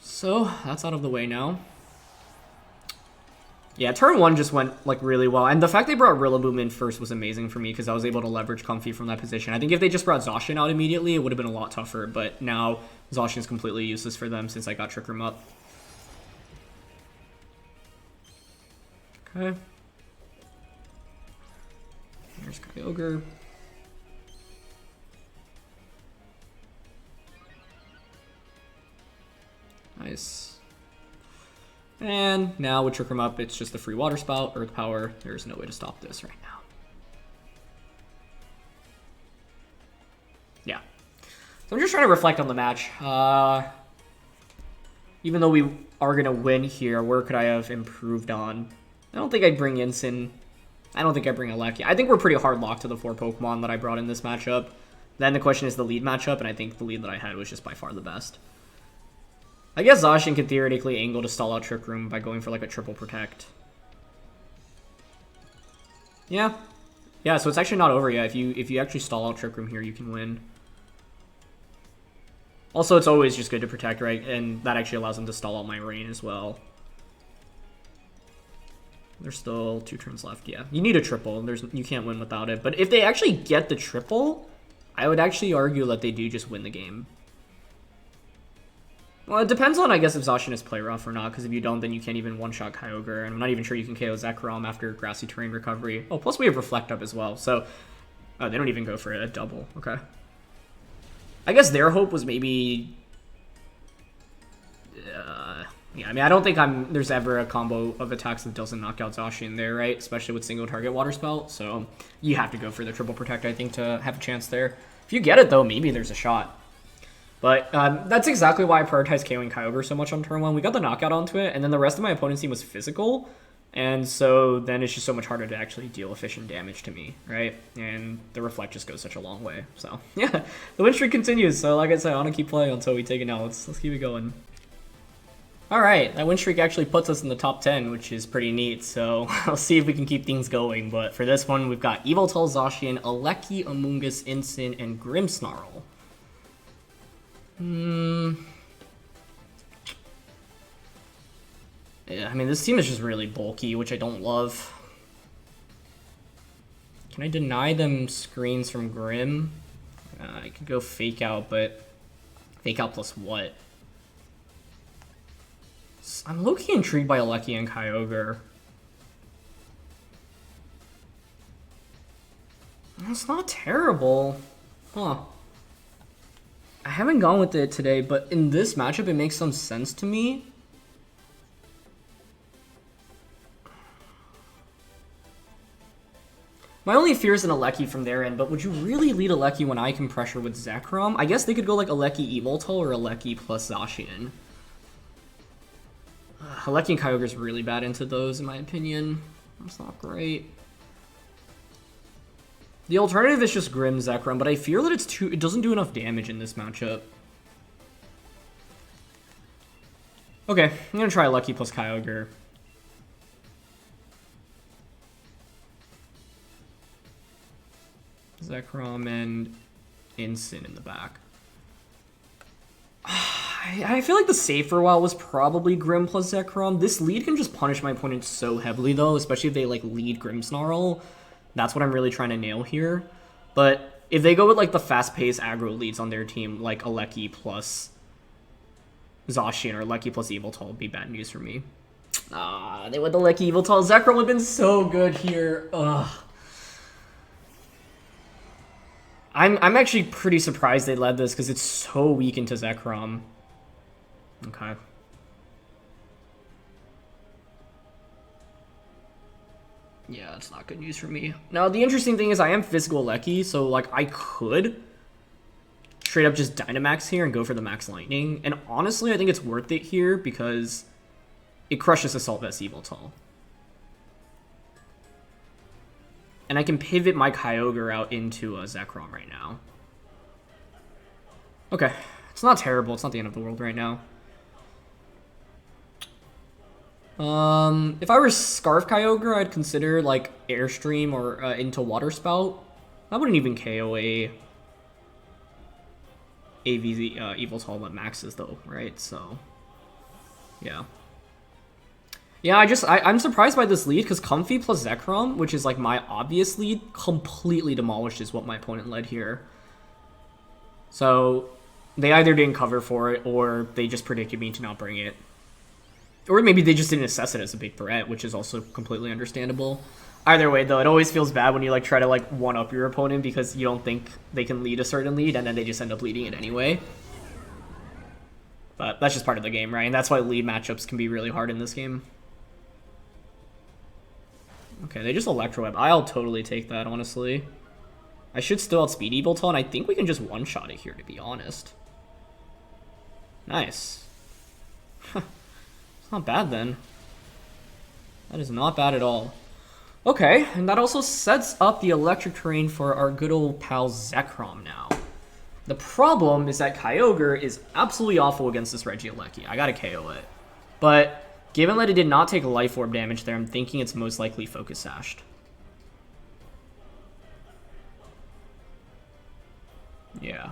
So that's out of the way now. Yeah, turn 1 just went, like, really well. And the fact they brought Rillaboom in first was amazing for me because I was able to leverage Comfy from that position. I think if they just brought Zacian out immediately, it would have been a lot tougher. But now Zacian's completely useless for them since I got Trick Room up. Okay. Here's Kyogre. Nice. And now with Trick Room up, it's just a free Water Spout, Earth Power. There's no way to stop this right now. Yeah. So I'm just trying to reflect on the match. Even though we are going to win here, where could I have improved on? I don't think I'd bring Incin. I don't think I'd bring Aleki. I think we're pretty hard locked to the 4 Pokemon that I brought in this matchup. Then the question is the lead matchup, and I think the lead that I had was just by far the best. I guess Zacian could theoretically angle to stall out Trick Room by going for like a triple protect. Yeah. Yeah, so it's actually not over yet. If you actually stall out Trick Room here, you can win. Also, it's always just good to protect, right? And that actually allows him to stall out my rain as well. There's still 2 turns left. Yeah, you need a triple. You can't win without it. But if they actually get the triple, I would actually argue that they do just win the game. Well, it depends on, I guess, if Zacian is play rough or not, because if you don't, then you can't even one-shot Kyogre, and I'm not even sure you can KO Zekrom after Grassy Terrain Recovery. Oh, plus we have Reflect up as well, so... Oh, they don't even go for a double. Okay. I guess their hope was maybe... yeah, I mean, I don't think there's ever a combo of attacks that doesn't knock out Zacian there, right? Especially with single target Water Spout, so you have to go for the triple protect, I think, to have a chance there. If you get it, though, maybe there's a shot. But that's exactly why I prioritized KOing Kyogre so much on turn 1. We got the knockout onto it, and then the rest of my opponent's team was physical, and so then it's just so much harder to actually deal efficient damage to me, right? And the Reflect just goes such a long way. So, yeah, the win streak continues. So, like I said, I want to keep playing until we take it now. Let's keep it going. Alright, that win streak actually puts us in the top 10, which is pretty neat, so I'll see if we can keep things going. But for this one, we've got Yveltal, Zacian, Aleki, Amoonguss, Incin, and Grimmsnarl. Yeah, I mean, this team is just really bulky, which I don't love. Can I deny them screens from Grim? I could go Fake Out, but Fake Out plus what? I'm low-key intrigued by Aleki and Kyogre. It's not terrible. Huh. I haven't gone with it today, but in this matchup, it makes some sense to me. My only fear is an Aleki from their end, but would you really lead Aleki when I can pressure with Zekrom? I guess they could go like Aleki Yveltal or Aleki plus Zacian. Aleki and Kyogre is really bad into those, in my opinion. That's not great. The alternative is just Grim Zekrom, but I fear that it doesn't do enough damage in this matchup. Okay, I'm gonna try Aleki plus Kyogre. Zekrom and Incin in the back. I feel like the safer while was probably Grim plus Zekrom. This lead can just punish my opponent so heavily, though, especially if they like lead Grimmsnarl. That's what I'm really trying to nail here. But if they go with like the fast-paced aggro leads on their team, like Aleki plus Zacian or Aleki plus Yveltal, would be bad news for me. They went Aleki Yveltal. Zekrom would have been so good here. Ugh. I'm actually pretty surprised they led this because it's so weak into Zekrom. Okay. Yeah, that's not good news for me. Now, the interesting thing is I am physical Aleki, so like I could straight up just Dynamax here and go for the Max Lightning. And honestly, I think it's worth it here because it crushes Assault Vest Yveltal. And I can pivot my Kyogre out into a Zekrom right now. Okay, it's not terrible. It's not the end of the world right now. If I were Scarf Kyogre, I'd consider like Airstream or into Water Spout. I wouldn't even KO a Yveltal but maxes though, right? So, yeah. Yeah, I'm surprised by this lead because Comfey plus Zekrom, which is like my obvious lead, completely demolishes what my opponent led here. So they either didn't cover for it or they just predicted me to not bring it. Or maybe they just didn't assess it as a big threat, which is also completely understandable. Either way, though, it always feels bad when you like try to like one-up your opponent because you don't think they can lead a certain lead and then they just end up leading it anyway. But that's just part of the game, right? And that's why lead matchups can be really hard in this game. Okay, they just Electro Web. I'll totally take that, honestly. I should still outspeed Yveltal, and I think we can just one-shot it here, to be honest. Nice. It's not bad, then. That is not bad at all. Okay, and that also sets up the electric terrain for our good old pal Zekrom now. The problem is that Kyogre is absolutely awful against this Regieleki. I gotta KO it. But given that it did not take Life Orb damage there, I'm thinking it's most likely Focus Sashed. Yeah.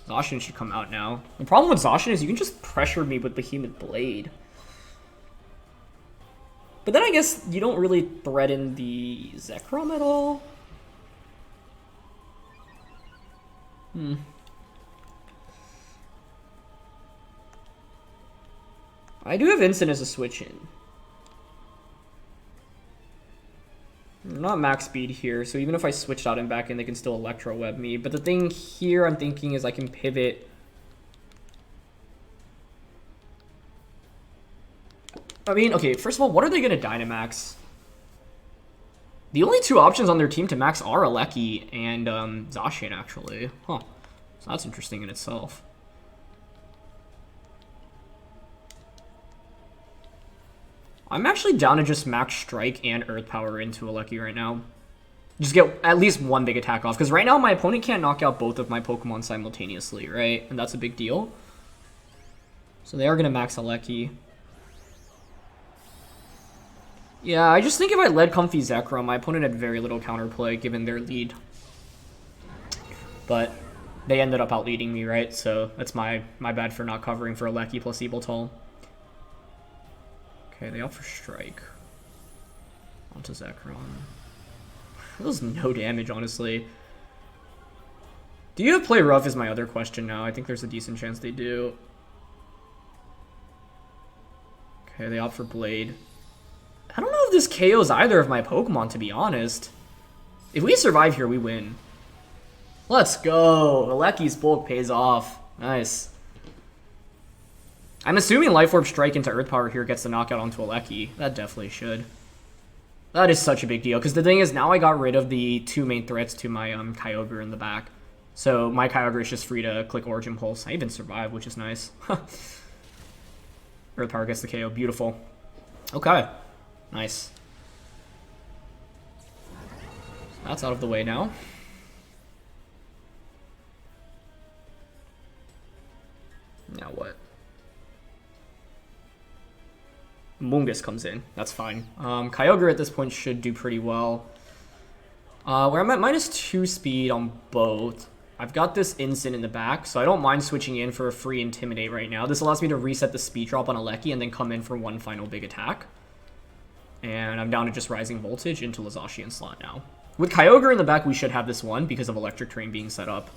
Zacian should come out now. The problem with Zacian is you can just pressure me with Behemoth Blade. But then I guess you don't really threaten the Zekrom at all. I do have Instant as a switch in. I'm not max speed here, so even if I switched out and back in, they can still Electro Web me. But the thing here I'm thinking is I can pivot. I mean, okay, first of all, what are they going to Dynamax? The only two options on their team to max are Aleki and Zacian, actually. Huh. So that's interesting in itself. I'm actually down to just max Strike and Earth Power into Aleki right now. Just get at least one big attack off. Because right now my opponent can't knock out both of my Pokemon simultaneously, right? And that's a big deal. So they are going to max Aleki. Yeah, I just think if I led Comfy Zekrom, my opponent had very little counterplay given their lead. But they ended up out-leading me, right? So that's my bad for not covering for Aleki plus Yveltal. Okay, they opt for Strike. Onto Zekrom. That does no damage, honestly. Do you have Play Rough is my other question now. I think there's a decent chance they do. Okay, they opt for Blade. I don't know if this KOs either of my Pokemon, to be honest. If we survive here, we win. Let's go. Aleki's bulk pays off. Nice. I'm assuming Life Orb Strike into Earth Power here gets the knockout onto Aleki. That definitely should. That is such a big deal, because the thing is, now I got rid of the two main threats to my Kyogre in the back. So my Kyogre is just free to click Origin Pulse. I even survived, which is nice. Earth Power gets the KO. Beautiful. Okay. Nice. That's out of the way now. Now what? Amoonguss comes in. That's fine. Kyogre at this point should do pretty well. Where I'm at -2 speed on both. I've got this Instant in the back, so I don't mind switching in for a free Intimidate right now. This allows me to reset the speed drop on Aleki and then come in for one final big attack. And I'm down to just Rising Voltage into Zacian slot now. With Kyogre in the back, we should have this one because of Electric Terrain being set up.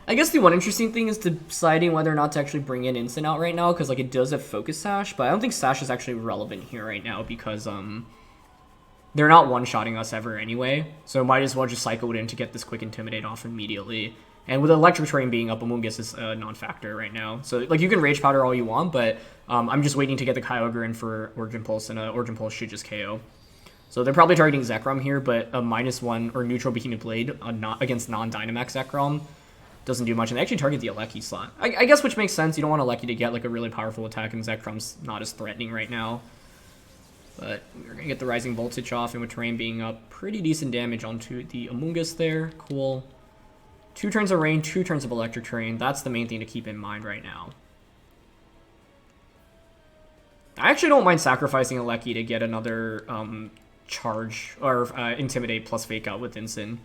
I guess the one interesting thing is deciding whether or not to actually bring in Instant out right now, because like it does have Focus Sash, but I don't think Sash is actually relevant here right now because they're not one-shotting us ever anyway, so might as well just cycle it in to get this quick Intimidate off immediately. And with Electric Terrain being up, Amoonguss is a non-factor right now. So like you can Rage Powder all you want, but I'm just waiting to get the Kyogre in for Origin Pulse, and Origin Pulse should just KO. So they're probably targeting Zekrom here, but a -1 or neutral Behemoth Blade against non-Dynamax Zekrom doesn't do much, and they actually target the Aleki slot. I guess which makes sense. You don't want Aleki to get like a really powerful attack, and Zekrom's not as threatening right now. But we're going to get the Rising Voltage off, and with Terrain being up, pretty decent damage onto the Amoonguss there. Cool. 2 turns of Rain, 2 turns of Electric Terrain. That's the main thing to keep in mind right now. I actually don't mind sacrificing Aleki to get another charge, or Intimidate plus Fake Out with Instant.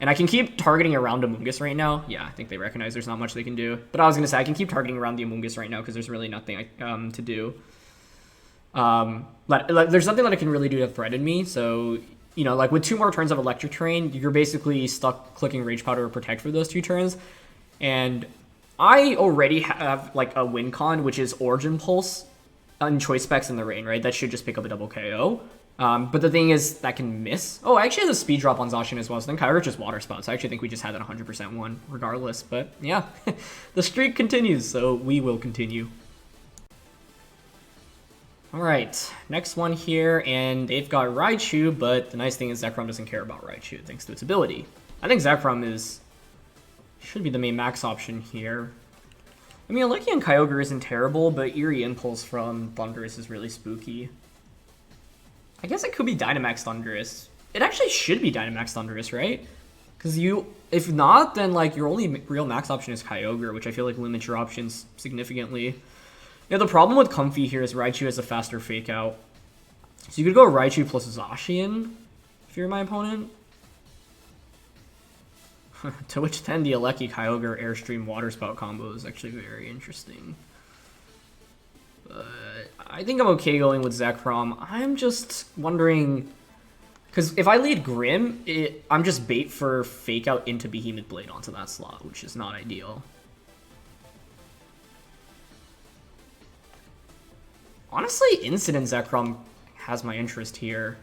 And I can keep targeting around Amoonguss right now. Yeah, I think they recognize there's not much they can do. But I was going to say, I can keep targeting around the Amoonguss right now because there's really nothing to do. There's nothing that I can really do to threaten me. So, you know, like with 2 more turns of Electric Terrain, you're basically stuck clicking Rage Powder or Protect for those 2 turns. And I already have like a win con, which is Origin Pulse on Choice Specs in the Rain, right? That should just pick up a double KO. But the thing is, that can miss. Oh, I actually have a speed drop on Zacian as well, so then Kyogre just Water Spout. So I actually think we just had that 100% one regardless. But yeah, the streak continues, so we will continue. Alright, next one here, and they've got Raichu, but the nice thing is Zekrom doesn't care about Raichu thanks to its ability. I think Zekrom should be the main max option here. I mean, Alecki and Kyogre isn't terrible, but Eerie Impulse from Thundurus is really spooky. I guess it could be Dynamax Thundurus. It actually should be Dynamax Thundurus, right? Because if not, then like your only real max option is Kyogre, which I feel like limits your options significantly. Yeah, the problem with Comfy here is Raichu has a faster Fake Out. So you could go Raichu plus Zacian if you're my opponent. To which then the Alecki, Kyogre, Airstream, Water Spout combo is actually very interesting. But I think I'm okay going with Zekrom. I'm just wondering, because if I lead Grim, I'm just bait for Fake Out into Behemoth Blade onto that slot, which is not ideal. Honestly, Incident Zekrom has my interest here.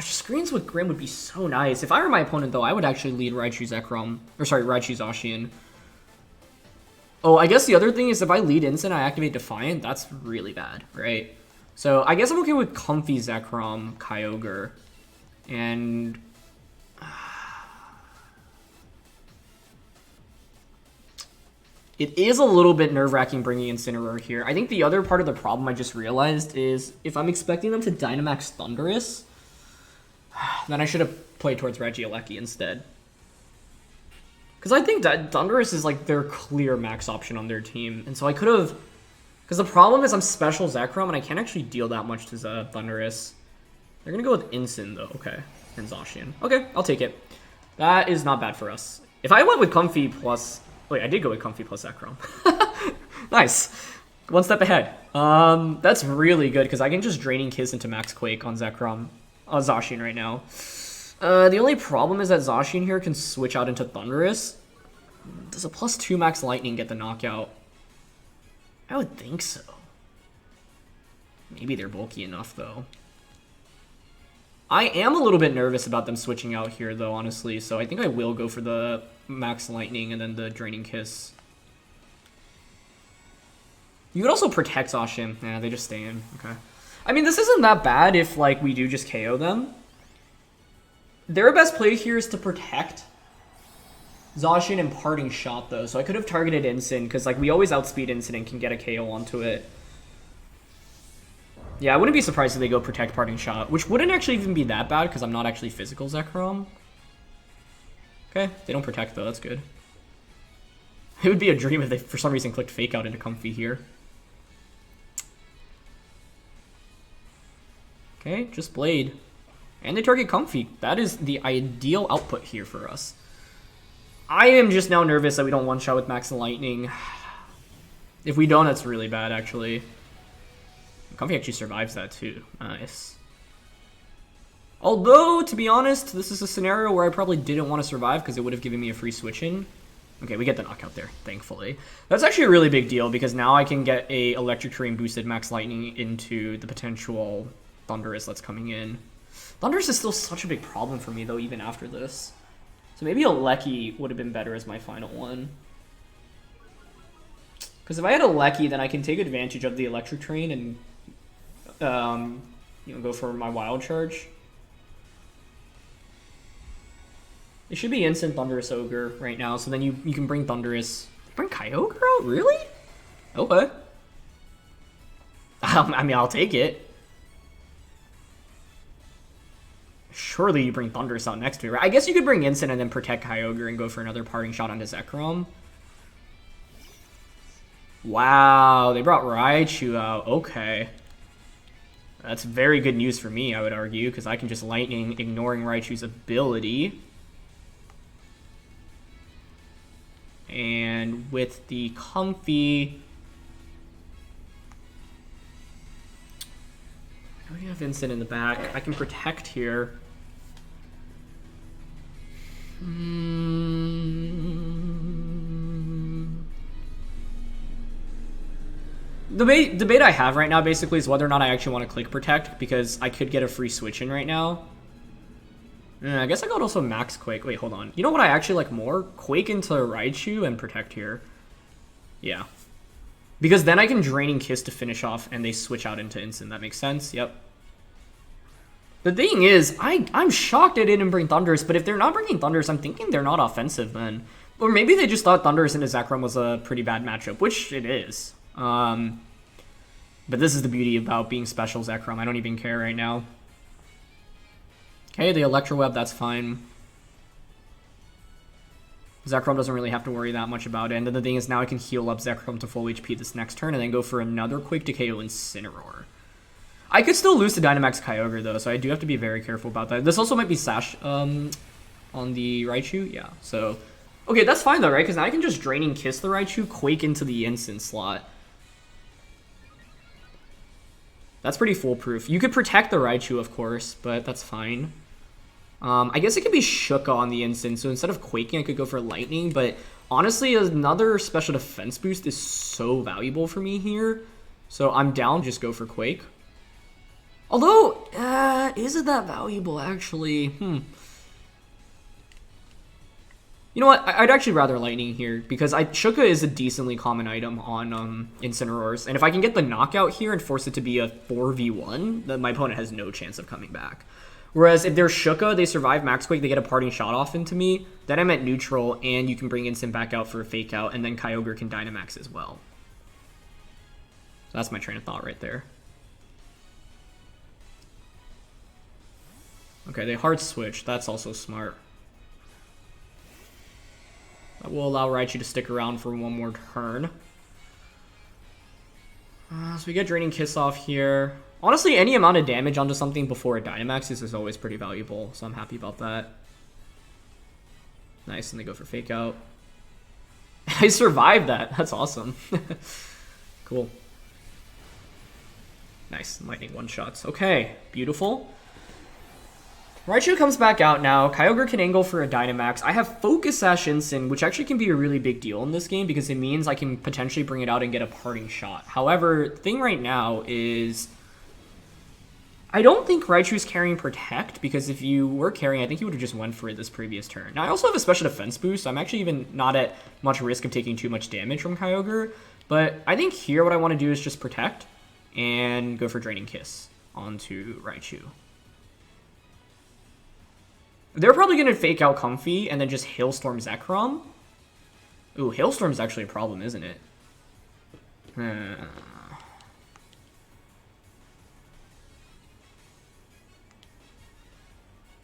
Screens with Grim would be so nice. If I were my opponent, though, I would actually lead Raichu Zekrom. Or sorry, Raichu Zacian. Oh, I guess the other thing is if I lead Instant, I activate Defiant. That's really bad, right? So I guess I'm okay with Comfy Zekrom, Kyogre. And it is a little bit nerve-wracking bringing Incineroar here. I think the other part of the problem I just realized is if I'm expecting them to Dynamax Thundurus, then I should have played towards Regieleki instead. Because I think that Thundurus is like their clear max option on their team. And so I could have... Because the problem is I'm special Zekrom and I can't actually deal that much to Thundurus. They're going to go with Incin though. Okay. And Zacian. Okay, I'll take it. That is not bad for us. If I went with Comfy plus... Wait, I did go with Comfy plus Zekrom. Nice. One step ahead. That's really good because I can just Draining Kiss into Max Quake on Zacian right now. The only problem is that Zacian here can switch out into Thundurus. Does a +2 Max Lightning get the knockout? I would think so. Maybe they're bulky enough though. I am a little bit nervous about them switching out here though, honestly, so I think I will go for the Max Lightning and then the Draining Kiss. You could also protect Zacian. Yeah, they just stay in. Okay. I mean, this isn't that bad if, like, we do just KO them. Their best play here is to protect Zacian and Parting Shot, though. So I could have targeted Incin, because, like, we always outspeed Incin and can get a KO onto it. Yeah, I wouldn't be surprised if they go Protect Parting Shot, which wouldn't actually even be that bad, because I'm not actually physical Zekrom. Okay, they don't Protect, though. That's good. It would be a dream if they, for some reason, clicked Fake Out into Comfy here. Okay, just Blade. And they target Comfy. That is the ideal output here for us. I am just now nervous that we don't one-shot with Max Lightning. If we don't, that's really bad, actually. Comfy actually survives that, too. Nice. Although, to be honest, this is a scenario where I probably didn't want to survive because it would have given me a free switch in. Okay, we get the knockout there, thankfully. That's actually a really big deal because now I can get a Electric Terrain boosted Max Lightning into the potential Thundurus that's coming in. Thundurus is still such a big problem for me, though, even after this. So maybe Alecki would have been better as my final one. Because if I had Alecki, then I can take advantage of the Electric Terrain and you know, go for my Wild Charge. It should be instant Thundurus Ogre right now, so then you can bring Thundurus. Bring Kyogre out? Really? Okay. I mean, I'll take it. Surely you bring Thundurus out next to it, right? I guess you could bring Instant and then protect Kyogre and go for another Parting Shot onto Zekrom. Wow, they brought Raichu out. Okay. That's very good news for me, I would argue, because I can just Lightning, ignoring Raichu's ability. And with the Comfy... I have Instant in the back. I can protect here. The debate I have right now basically is whether or not I actually want to click Protect, because I could get a free switch in right now. I guess I could also max Quake. Wait, hold on. You know what I actually like more? Quake into Raichu and Protect here. Yeah. Because then I can Draining Kiss to finish off and they switch out into Instant. That makes sense? Yep. The thing is, I'm shocked they didn't bring Thundurus, but if they're not bringing Thundurus, I'm thinking they're not offensive then. Or maybe they just thought Thundurus into Zekrom was a pretty bad matchup, which it is. But this is the beauty about being special Zekrom. I don't even care right now. Okay, the Electro Web, that's fine. Zekrom doesn't really have to worry that much about it. And then the thing is, now I can heal up Zekrom to full HP this next turn and then go for another quick to KO Incineroar. I could still lose to Dynamax Kyogre though, so I do have to be very careful about that. This also might be Sash on the Raichu. Yeah, so... Okay, that's fine though, right? Because now I can just Draining Kiss the Raichu, Quake into the Instant slot. That's pretty foolproof. You could protect the Raichu, of course, but that's fine. I guess it could be Shuka on the Instant, so instead of Quaking, I could go for Lightning, but honestly, another special defense boost is so valuable for me here. So I'm down, just go for Quake. Although, is it that valuable, actually? You know what? I'd actually rather Lightning here, because Shuka is a decently common item on Incineroars. And if I can get the knockout here and force it to be a 4v1, then my opponent has no chance of coming back. Whereas if they're Shuka, they survive Max Quake, they get a parting shot off into me, then I'm at neutral, and you can bring Instant back out for a Fake Out, and then Kyogre can Dynamax as well. So that's my train of thought right there. Okay, they hard switch. That's also smart. That will allow Raichu to stick around for one more turn. So we get Draining Kiss off here. Honestly, any amount of damage onto something before it Dynamaxes is always pretty valuable, so I'm happy about that. Nice, and they go for Fake Out. I survived that. That's awesome. Cool. Nice, Lightning one-shots. Okay, beautiful. Raichu comes back out now. Kyogre can angle for a Dynamax. I have Focus Sash Instant, which actually can be a really big deal in this game because it means I can potentially bring it out and get a parting shot. However, the thing right now is I don't think Raichu's carrying Protect, because if you were carrying, I think you would have just went for it this previous turn. Now, I also have a special defense boost, so I'm actually even not at much risk of taking too much damage from Kyogre. But I think here what I want to do is just Protect and go for Draining Kiss onto Raichu. They're probably going to Fake Out Comfy and then just Hailstorm Zekrom. Ooh, Hailstorm's actually a problem, isn't it?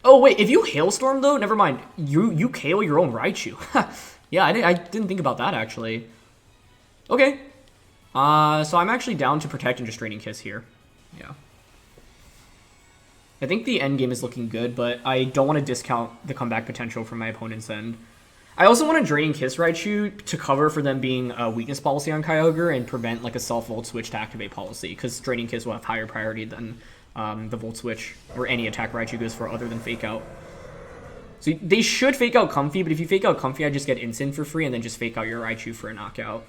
Oh, wait, if you Hailstorm, though, never mind. You KO your own Raichu. Yeah, I didn't think about that, actually. Okay. So I'm actually down to Protect and just Draining Kiss here. Yeah. I think the end game is looking good, but I don't want to discount the comeback potential from my opponent's end. I also want to Draining Kiss Raichu to cover for them being a weakness policy on Kyogre and prevent like a self-Volt Switch to activate policy, because Draining Kiss will have higher priority than the Volt Switch or any attack Raichu goes for other than Fake Out. So they should Fake Out Comfy, but if you Fake Out Comfy, I just get Instant for free and then just Fake Out your Raichu for a knockout.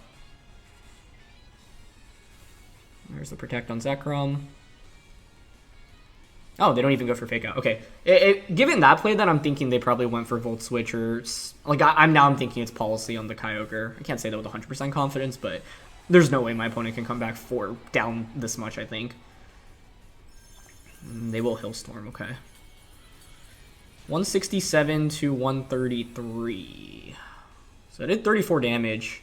There's the Protect on Zekrom. Oh, they don't even go for Fake Out. Okay. Given that play, then I'm thinking they probably went for Volt Switch or... Like, I'm thinking it's policy on the Kyogre. I can't say that with 100% confidence, but there's no way my opponent can come back down this much, I think. They will Hailstorm, okay. 167 to 133. So I did 34 damage.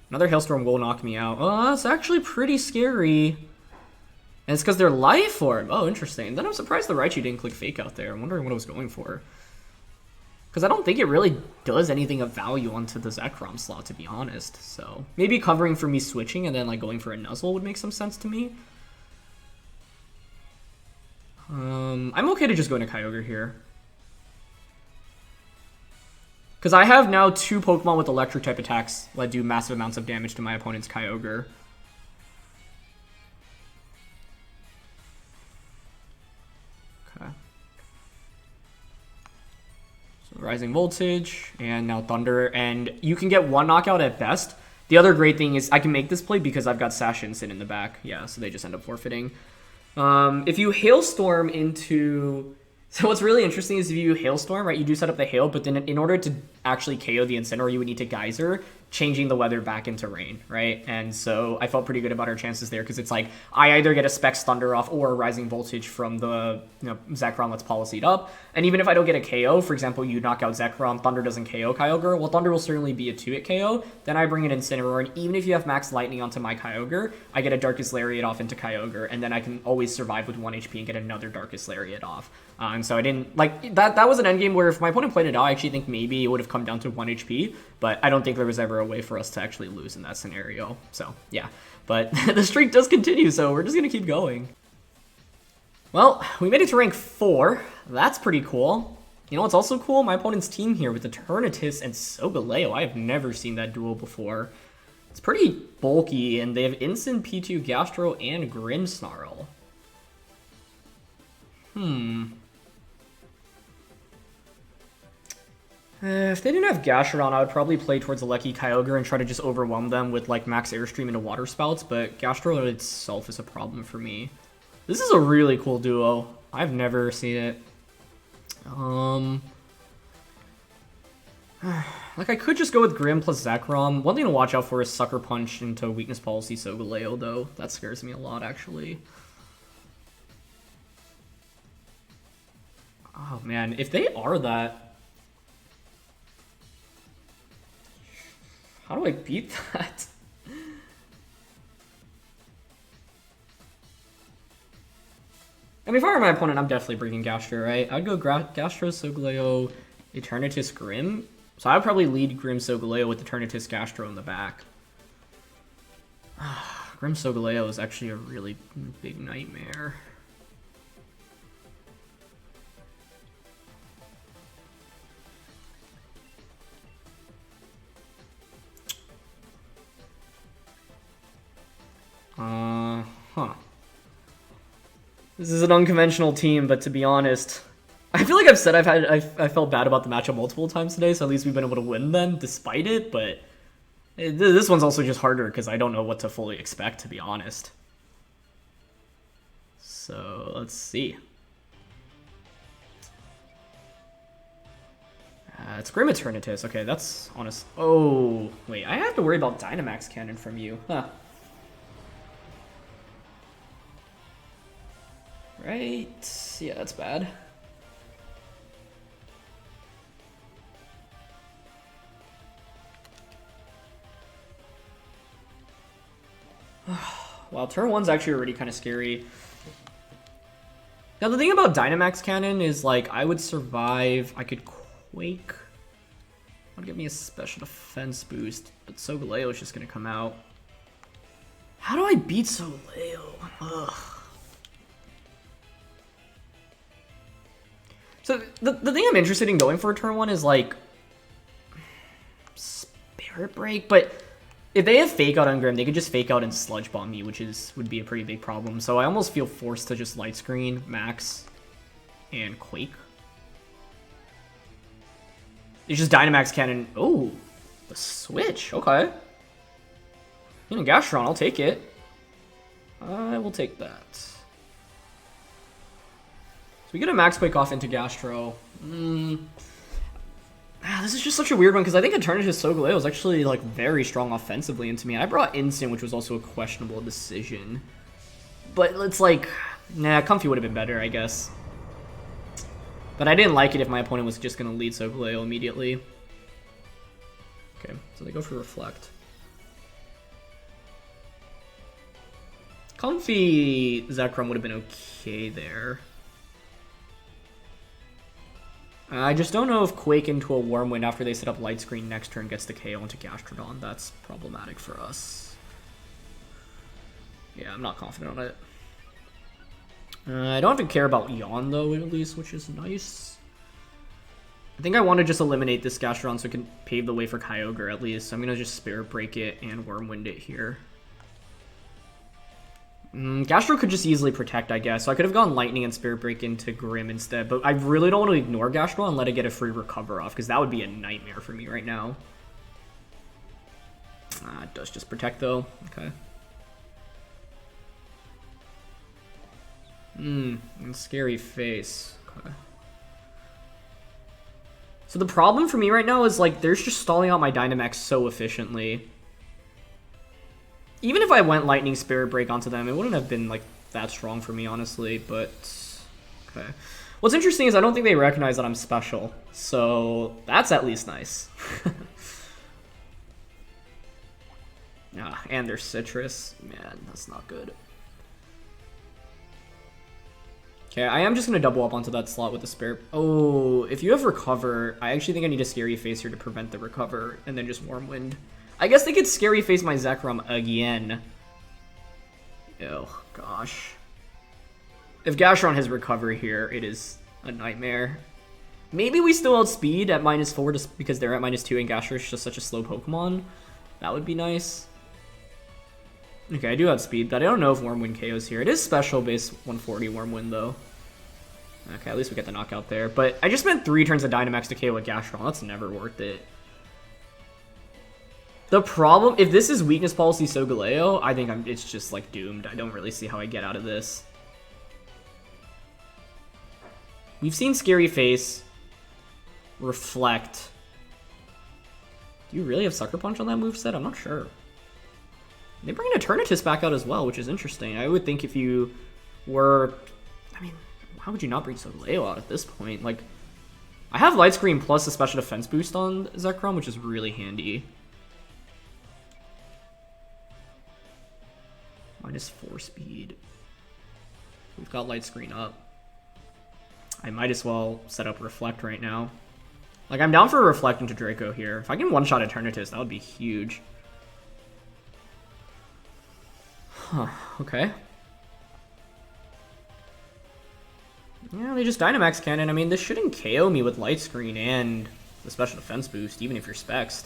Another Hailstorm will knock me out. Oh, that's actually pretty scary. And it's because they're Life Orb. Oh, interesting. Then I'm surprised the Raichu didn't click Fake Out there. I'm wondering what I was going for. Because I don't think it really does anything of value onto the Zekrom slot, to be honest. So maybe covering for me switching and then like going for a Nuzzle would make some sense to me. I'm okay to just go into Kyogre here. Because I have now 2 Pokemon with Electric type attacks that do massive amounts of damage to my opponent's Kyogre. Okay. So Rising Voltage, and now Thunder, and you can get 1 knockout at best. The other great thing is I can make this play because I've got Zacian sitting in the back. Yeah, so they just end up forfeiting. If you Hailstorm into... So what's really interesting is if you Hailstorm, right, you do set up the Hail, but then in order to actually KO the Incineroar, you would need to Geyser, changing the weather back into rain, right? And so I felt pretty good about our chances there because it's like I either get a Specs Thunder off or a Rising Voltage from the Zekrom that's Policy'd up. And even if I don't get a KO, for example, you knock out Zekrom, Thunder doesn't KO Kyogre, well, Thunder will certainly be a 2-hit KO. Then I bring an Incineroar, and even if you have Max Lightning onto my Kyogre, I get a Darkest Lariat off into Kyogre, and then I can always survive with 1 HP and get another Darkest Lariat off. And so I didn't, like, that was an endgame where if my opponent played it out, I actually think maybe it would have come down to 1 HP, but I don't think there was ever a way for us to actually lose in that scenario. So, yeah. But the streak does continue, so we're just going to keep going. Well, we made it to rank 4. That's pretty cool. You know what's also cool? My opponent's team here with Eternatus and Solgaleo. I have never seen that duo before. It's pretty bulky, and they have Incin, P2, Gastro, and Grimmsnarl. If they didn't have Gastrodon, I would probably play towards a Lucky Kyogre and try to just overwhelm them with like Max Airstream into Water Spouts, but Gastrodon itself is a problem for me. This is a really cool duo. I've never seen it. Like I could just go with Grimm plus Zekrom. One thing to watch out for is Sucker Punch into Weakness Policy Solgaleo, though. That scares me a lot, actually. Oh man, if they are that... How do I beat that? I mean, if I were my opponent, I'm definitely bringing Gastro, right? I'd go Gastro, Solgaleo, Eternatus, Grimm. So I would probably lead Grimm, Solgaleo with Eternatus, Gastro in the back. Grimm, Solgaleo is actually a really big nightmare. This is an unconventional team, but to be honest, I feel like I've said I felt bad about the matchup multiple times today, so at least we've been able to win them despite it, but this one's also just harder because I don't know what to fully expect, to be honest. So, let's see. It's Grimm Eternatus. Okay, that's honest. Oh, wait, I have to worry about Dynamax Cannon from you. Huh. Right. Yeah, that's bad. Wow, turn 1's actually already kind of scary. Now, the thing about Dynamax Cannon is, like, I would survive. I could Quake. That would give me a special defense boost, but Solgaleo is just going to come out. How do I beat Solgaleo? Ugh. So, the thing I'm interested in going for turn 1 is, like, Spirit Break, but if they have Fake Out on Grimm, they could just Fake Out and Sludge Bomb me, which would be a pretty big problem. So I almost feel forced to just Light Screen, Max, and Quake. It's just Dynamax Cannon. Oh, the switch. Okay. You know, Gastrodon, I'll take it. I will take that. We get a Max Quake off into Gastro. This is just such a weird one because I think Eternatus Solgaleo is actually like very strong offensively into me. I brought Incin, which was also a questionable decision. But it's like, nah, Comfy would have been better, I guess. But I didn't like it if my opponent was just going to lead Solgaleo immediately. Okay, so they go for Reflect. Comfy Zekrom would have been okay there. I just don't know if Quake into a Wormwind after they set up Light Screen next turn gets the KO into Gastrodon. That's problematic for us. Yeah, I'm not confident on it. I don't have to care about Yawn, though, at least, which is nice. I think I want to just eliminate this Gastrodon so it can pave the way for Kyogre, at least. So I'm going to just Spirit Break it and Wormwind it here. Gastro could just easily protect, I guess. So I could have gone Lightning and Spirit Break into Grimm instead. But I really don't want to ignore Gastro and let it get a free recover off, because that would be a nightmare for me right now. It does just protect though. Okay. And scary face. Okay. So the problem for me right now is like there's just stalling out my Dynamax so efficiently. Even if I went Lightning Spirit Break onto them, it wouldn't have been like that strong for me, honestly, but okay. What's interesting is I don't think they recognize that I'm special, so that's at least nice. And there's Citrus. Man, that's not good. Okay, I am just going to double up onto that slot with the Spirit. Oh, if you have Recover, I actually think I need a Scary Face here to prevent the Recover, and then just Warm Wind. I guess they could Scary Face my Zekrom again. Oh, gosh. If Gastrodon has Recover here, it is a nightmare. Maybe we still outspeed at -4 just because they're at -2 and Gastrodon is just such a slow Pokemon. That would be nice. Okay, I do outspeed, but I don't know if Warm Wind KOs here. It is special base 140 Warm Wind, though. Okay, at least we get the knockout there. But I just spent 3 turns of Dynamax to KO a Gastrodon. That's never worth it. The problem, if this is weakness policy Solgaleo, I think it's just like doomed. I don't really see how I get out of this. We've seen Scary Face, Reflect. Do you really have Sucker Punch on that moveset? I'm not sure. They bring an Eternatus back out as well, which is interesting. I would think if you were... I mean, why would you not bring Solgaleo out at this point? Like, I have Light Screen plus a special defense boost on Zekrom, which is really handy. -4 speed. We've got Light Screen up. I might as well set up Reflect right now. Like, I'm down for a Reflect into Draco here. If I can one-shot Eternatus, that would be huge. Huh, okay. Yeah, they just Dynamax Cannon. I mean, this shouldn't KO me with Light Screen and the special defense boost, even if you're Spexed.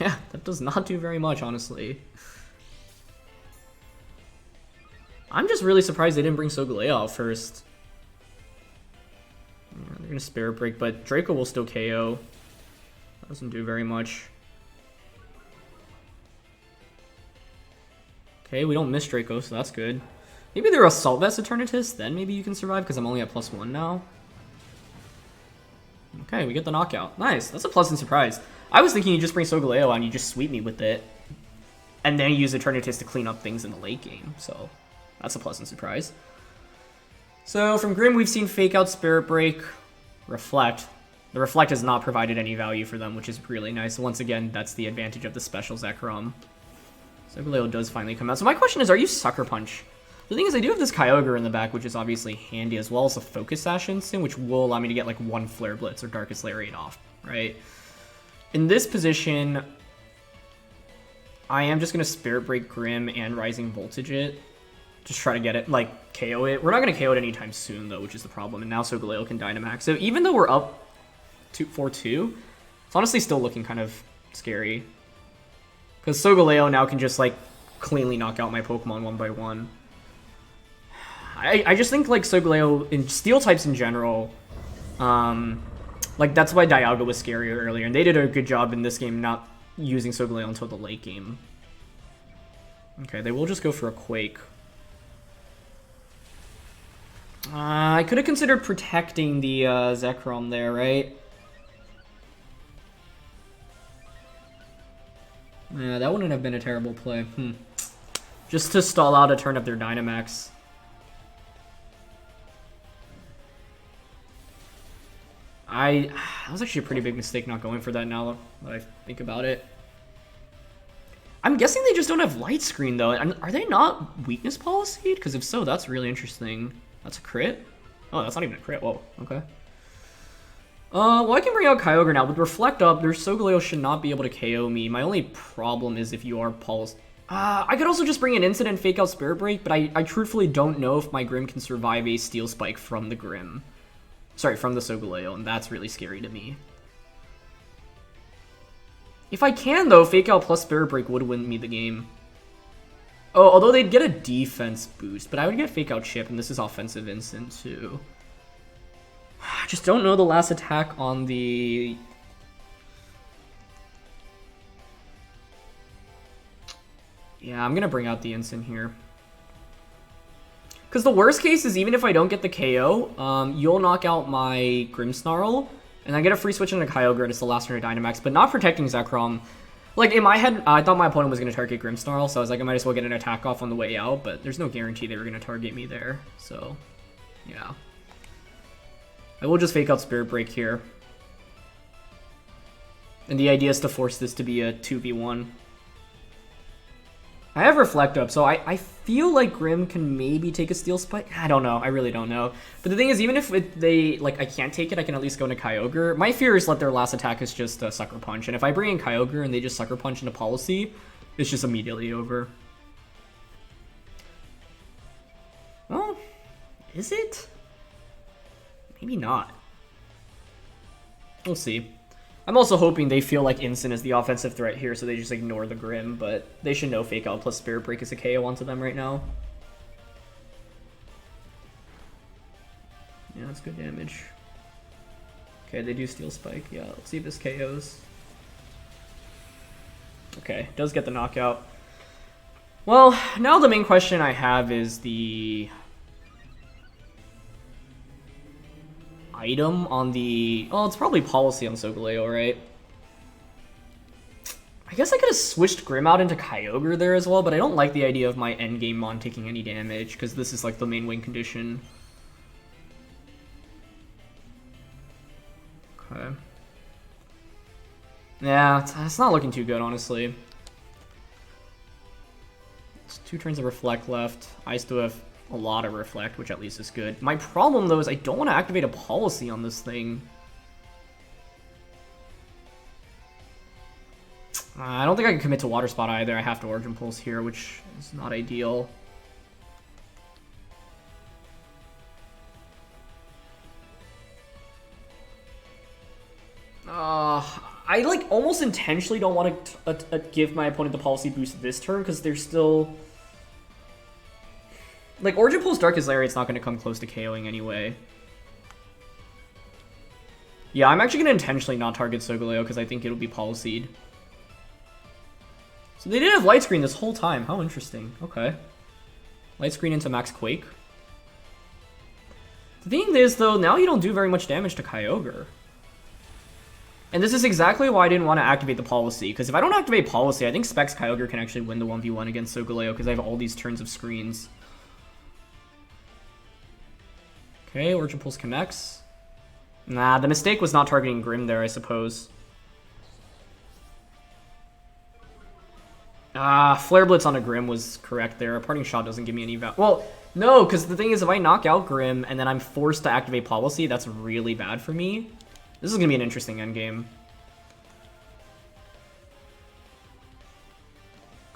Yeah, that does not do very much, honestly. I'm just really surprised they didn't bring Solgaleo out first. Yeah, they're gonna Spirit Break, but Draco will still KO. That doesn't do very much. Okay, we don't miss Draco, so that's good. Maybe they're Assault Vest Eternatus, then maybe you can survive, because I'm only at +1 now. Okay, we get the knockout. Nice, that's a pleasant surprise. I was thinking you just bring Solgaleo out and you just sweep me with it, and then you use Eternatus to clean up things in the late game, so that's a pleasant surprise. So from Grimm, we've seen Fake Out, Spirit Break, Reflect. The Reflect has not provided any value for them, which is really nice. Once again, that's the advantage of the special Zekrom. Solgaleo does finally come out. So my question is, are you Sucker Punch? The thing is, I do have this Kyogre in the back, which is obviously handy, as well as a Focus Sash Instant, which will allow me to get like 1 Flare Blitz or Darkest Lariat off, right? In this position, I am just going to Spirit Break Grimm and Rising Voltage it. Just try to get it, like, KO it. We're not going to KO it anytime soon, though, which is the problem. And now Solgaleo can Dynamax. So even though we're up 4-2, it's honestly still looking kind of scary. Because Solgaleo now can just, like, cleanly knock out my Pokemon one by one. I just think, like, Solgaleo, in Steel types in general, like, that's why Dialga was scarier earlier. And they did a good job in this game not using Solgaleo until the late game. Okay, they will just go for a Quake. I could have considered protecting the Zekrom there, right? Yeah, that wouldn't have been a terrible play. Just to stall out a turn of their Dynamax. That was actually a pretty big mistake not going for that now that I think about it. I'm guessing they just don't have Light Screen, though. Are they not Weakness Policy? Because if so, that's really interesting. That's a crit? Oh, that's not even a crit. Whoa, okay. Well, I can bring out Kyogre now. With Reflect up, their Solgaleo should not be able to KO me. My only problem is if you are Pulse. I could also just bring an Incident Fake Out Spirit Break, but I truthfully don't know if my Grimm can survive a Steel Spike from the Grimm. Sorry, from the Solgaleo, and that's really scary to me. If I can, though, Fake Out plus Spirit Break would win me the game. Oh, although they'd get a defense boost, but I would get Fake Out Chip, and this is offensive instant, too. I just don't know the last attack on the Yeah, I'm gonna bring out the Incin here. Because the worst case is even if I don't get the KO, you'll knock out my Grimmsnarl, and I get a free switch into Kyogre. It's the last turn of Dynamax, but not protecting Zekrom. Like, in my head, I thought my opponent was going to target Grimmsnarl, so I was like, I might as well get an attack off on the way out, but there's no guarantee they were going to target me there, so, yeah. I will just fake out Spirit Break here. And the idea is to force this to be a 2v1. I have Reflect up, so I feel like Grimm can maybe take a Steel Spike. I don't know. I really don't know. But the thing is, even if I can't take it, I can at least go into Kyogre. My fear is that their last attack is just a Sucker Punch. And if I bring in Kyogre and they just Sucker Punch into Policy, it's just immediately over. Well, is it? Maybe not. We'll see. I'm also hoping they feel like Incin is the offensive threat here, so they just ignore the Grimm, but they should know Fake Out plus Spirit Break is a KO onto them right now. Yeah, that's good damage. Okay, they do Steel Spike. Yeah, let's see if this KOs. Okay, does get the knockout. Well, now the main question I have is the item on the... Oh, it's probably Policy on Solgaleo, right? I guess I could have switched Grimm out into Kyogre there as well, but I don't like the idea of my endgame Mon taking any damage, because this is like the main win condition. Okay. Yeah, it's not looking too good, honestly. It's 2 turns of Reflect left. I still have a lot of Reflect, which at least is good. My problem, though, is I don't want to activate a Policy on this thing. I don't think I can commit to Water Spot either. I have to Origin Pulse here, which is not ideal. I like almost intentionally don't want to give my opponent the Policy boost this turn because they're still... Like, Origin Pulse Darkest Lariat's not going to come close to KOing anyway. Yeah, I'm actually going to intentionally not target Solgaleo because I think it'll be Policy'd. So they did have Light Screen this whole time. How interesting. Okay. Light Screen into Max Quake. The thing is, though, now you don't do very much damage to Kyogre. And this is exactly why I didn't want to activate the Policy, because if I don't activate Policy, I think Specs Kyogre can actually win the 1v1 against Solgaleo because I have all these turns of screens. Okay, Origin Pulse connects. Nah, the mistake was not targeting Grimm there, I suppose. Flare Blitz on a Grimm was correct there. A Parting Shot doesn't give me any value. Well, no, because the thing is, if I knock out Grimm and then I'm forced to activate Policy, that's really bad for me. This is going to be an interesting endgame.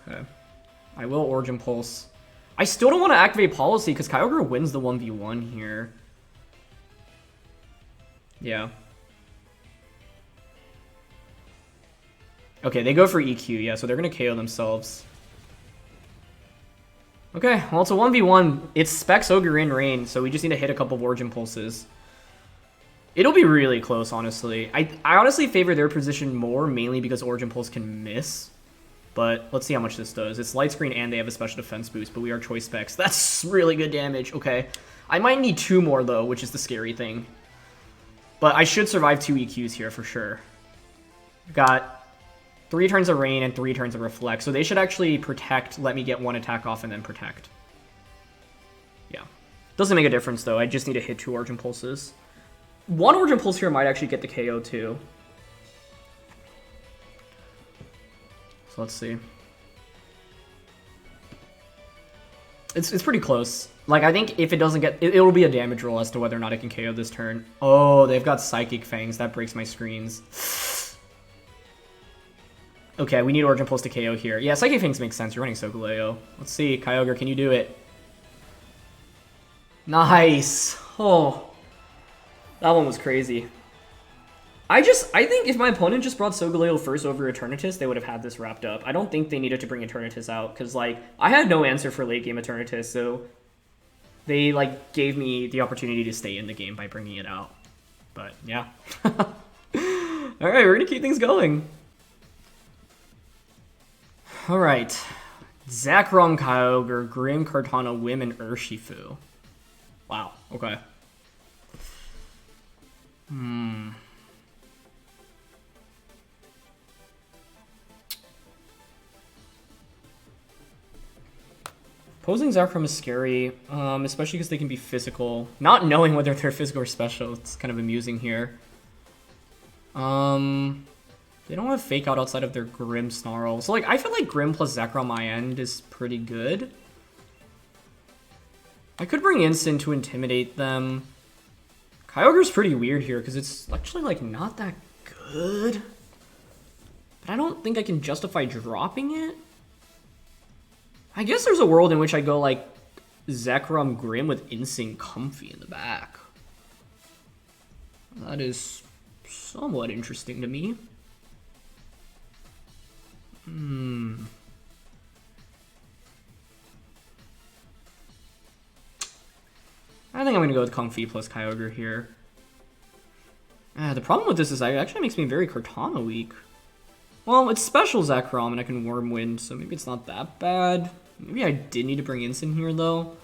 Okay. I will Origin Pulse. I still don't want to activate Policy because Kyogre wins the 1v1 here. Yeah. Okay, they go for EQ, yeah, so they're going to KO themselves. Okay, well, it's a 1v1. It's Specs Ogre in range, so we just need to hit a couple of Origin Pulses. It'll be really close, honestly. I honestly favor their position more, mainly because Origin Pulse can miss. But let's see how much this does. It's Light Screen and they have a special defense boost, but we are Choice Specs. That's really good damage. Okay. I might need 2 more, though, which is the scary thing. But I should survive 2 EQs here for sure. Got 3 turns of Rain and 3 turns of Reflect. So they should actually protect, let me get 1 attack off, and then protect. Yeah. Doesn't make a difference, though. I just need to hit 2 Origin Pulses. 1 Origin Pulse here might actually get the KO, too. So let's see. It's pretty close. Like, I think if it doesn't get... It'll be a damage roll as to whether or not it can KO this turn. Oh, they've got Psychic Fangs. That breaks my screens. Okay, we need Origin Pulse to KO here. Yeah, Psychic Fangs makes sense. You're running Solgaleo. Let's see. Kyogre, can you do it? Nice. Oh. That one was crazy. I think if my opponent just brought Solgaleo first over Eternatus, they would have had this wrapped up. I don't think they needed to bring Eternatus out, because, like, I had no answer for late game Eternatus, so they, like, gave me the opportunity to stay in the game by bringing it out. But, yeah. Alright, we're gonna keep things going. Alright. Zekrom, Kyogre, Grimm, Kartana, Whim, and Urshifu. Wow, okay. Opposing Zekrom is scary, especially because they can be physical. Not knowing whether they're physical or special, it's kind of amusing here. They don't have Fake Out outside of their Grimmsnarl. So, like, I feel like Grimm plus Zekrom my end is pretty good. I could bring Incin to intimidate them. Kyogre's pretty weird here because it's actually, like, not that good. But I don't think I can justify dropping it. I guess there's a world in which I go, like, Zekrom Grimm with Incin Comfy in the back. That is somewhat interesting to me. I think I'm going to go with Comfy plus Kyogre here. The problem with this is it actually makes me very Kartana weak. Well, it's special Zekrom and I can Wormwind, so maybe it's not that bad. Maybe I did need to bring Incin here, though.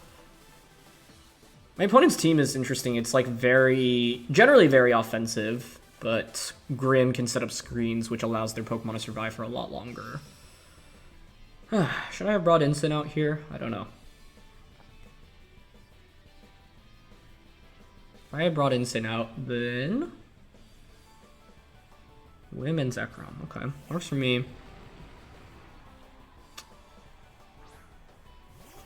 My opponent's team is interesting. It's like generally very offensive, but Grimm can set up screens, which allows their Pokemon to survive for a lot longer. Should I have brought Incin out here? I don't know. If I had brought Incin out, then Whim and Zekrom. Okay, works for me.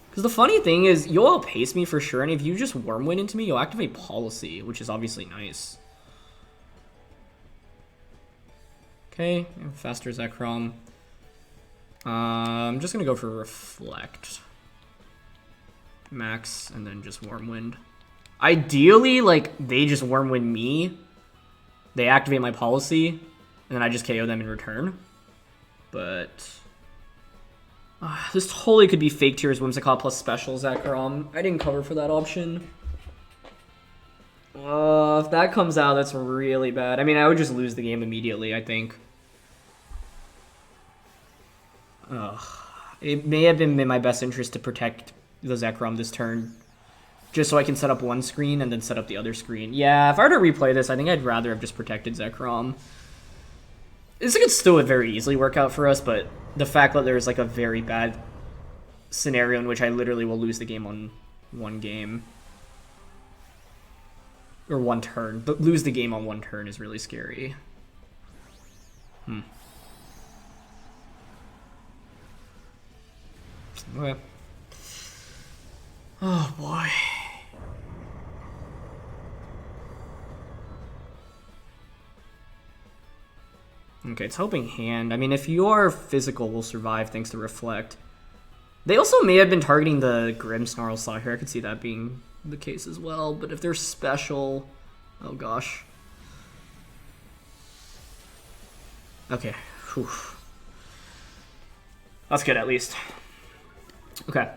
Because the funny thing is, you'll outpace me for sure, and if you just Wormwind into me, you'll activate Policy, which is obviously nice. Okay, faster Zekrom. I'm just gonna go for Reflect. Max, and then just Wormwind. Ideally, like, they just Wormwind me, they activate my Policy, and then I just KO them in return. But this totally could be Fake Tears Whimsicott plus Special Zekrom. I didn't cover for that option. If that comes out, that's really bad. I mean, I would just lose the game immediately, I think. It may have been in my best interest to protect the Zekrom this turn, just so I can set up one screen and then set up the other screen. Yeah, if I were to replay this, I think I'd rather have just protected Zekrom. This could still very easily work out for us, but the fact that there's like a very bad scenario in which I literally will lose the game on one game. Or one turn. But lose the game on one turn is really scary. Okay. Oh boy. Okay, it's Helping Hand. I mean, if your physical will survive thanks to Reflect. They also may have been targeting the Grimmsnarl slot here. I could see that being the case as well. But if they're special... Oh gosh. Okay. Whew. That's good, at least. Okay.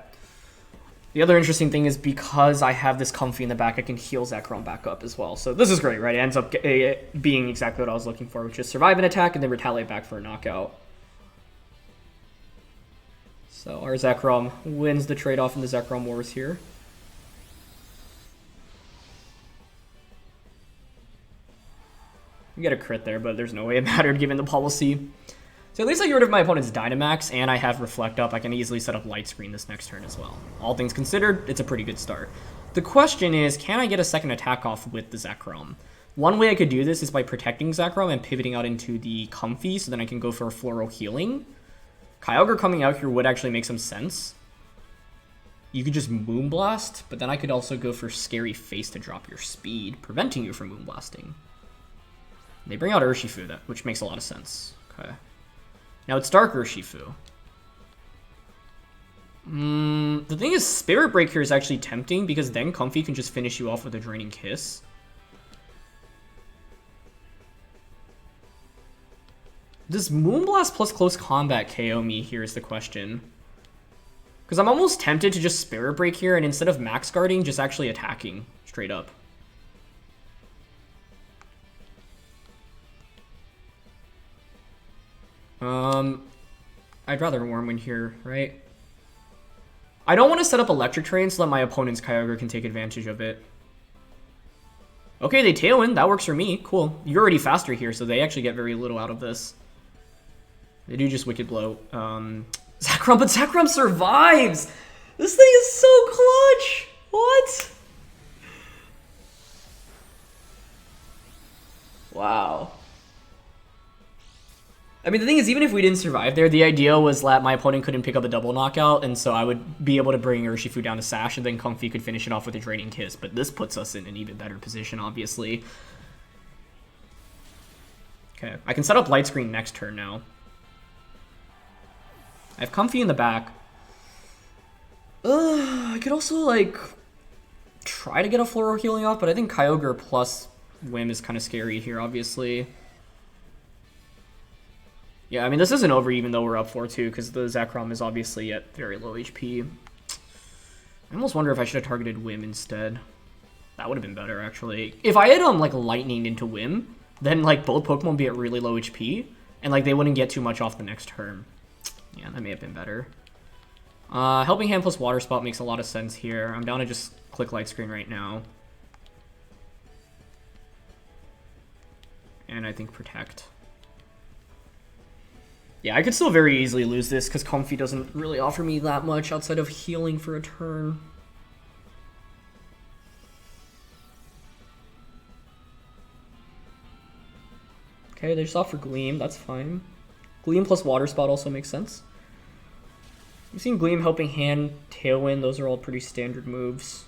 The other interesting thing is because I have this Comfy in the back, I can heal Zekrom back up as well. So this is great, right? It ends up being exactly what I was looking for, which is survive an attack and then retaliate back for a knockout. So our Zekrom wins the trade-off in the Zekrom Wars here. We get a crit there, but there's no way it mattered given the policy. So at least I get rid of my opponent's Dynamax, and I have Reflect up. I can easily set up Light Screen this next turn as well. All things considered, it's a pretty good start. The question is, can I get a second attack off with the Zekrom? One way I could do this is by protecting Zekrom and pivoting out into the Comfy, so then I can go for a Floral Healing. Kyogre coming out here would actually make some sense. You could just Moonblast, but then I could also go for Scary Face to drop your speed, preventing you from Moonblasting. They bring out Urshifu, which makes a lot of sense. Okay. Now it's Dark Urshifu. The thing is, Spirit Break here is actually tempting because then Comfy can just finish you off with a Draining Kiss. Does Moonblast plus Close Combat KO me here is the question. Because I'm almost tempted to just Spirit Break here and instead of Max Guarding, just actually attacking straight up. I'd rather Wormwind here, right? I don't want to set up Electric Train so that my opponent's Kyogre can take advantage of it. Okay, they Tailwind. That works for me. Cool. You're already faster here, so they actually get very little out of this. They do just Wicked Blow. Zekrom, but Zekrom survives! This thing is so clutch! What? Wow. I mean, the thing is, even if we didn't survive there, the idea was that my opponent couldn't pick up a double knockout, and so I would be able to bring Urshifu down to Sash, and then Comfy could finish it off with a Draining Kiss. But this puts us in an even better position, obviously. Okay, I can set up Light Screen next turn now. I have Comfy in the back. I could also, like, try to get a Floral Healing off, but I think Kyogre plus Whim is kind of scary here, obviously. Yeah, I mean, this isn't over even though we're up 4-2, because the Zekrom is obviously at very low HP. I almost wonder if I should have targeted Whim instead. That would have been better, actually. If I had, like, Lightning into Whim, then, like, both Pokemon would be at really low HP, and, like, they wouldn't get too much off the next turn. Yeah, that may have been better. Helping Hand plus Water Spout makes a lot of sense here. I'm down to just click Light Screen right now. And I think Protect. Yeah, I could still very easily lose this because Comfy doesn't really offer me that much outside of healing for a turn. Okay, they just offer Gleam, that's fine. Gleam plus Water Spout also makes sense. I've seen Gleam, Helping Hand, Tailwind, those are all pretty standard moves.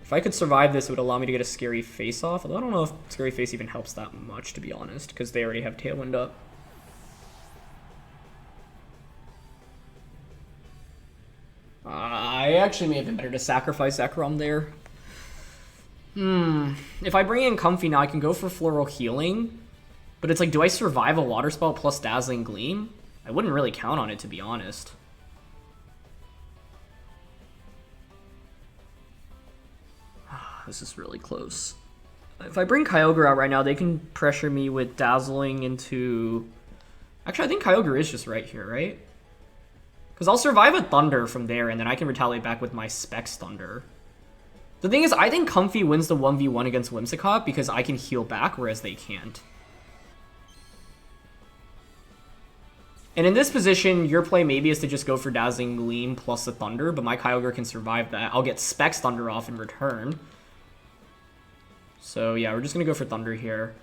If I could survive this, it would allow me to get a Scary Face off, although I don't know if Scary Face even helps that much, to be honest, because they already have Tailwind up. I actually may have been better to sacrifice Zekrom there. If I bring in Comfy now, I can go for Floral Healing. But it's like, do I survive a Water Spout plus Dazzling Gleam? I wouldn't really count on it, to be honest. This is really close. If I bring Kyogre out right now, they can pressure me with Dazzling into... Actually, I think Kyogre is just right here, right? Because I'll survive a Thunder from there, and then I can retaliate back with my Specs Thunder. The thing is, I think Comfy wins the 1v1 against Whimsicott because I can heal back, whereas they can't. And in this position, your play maybe is to just go for Dazzling Gleam plus the Thunder, but my Kyogre can survive that. I'll get Specs Thunder off in return. So yeah, we're just going to go for Thunder here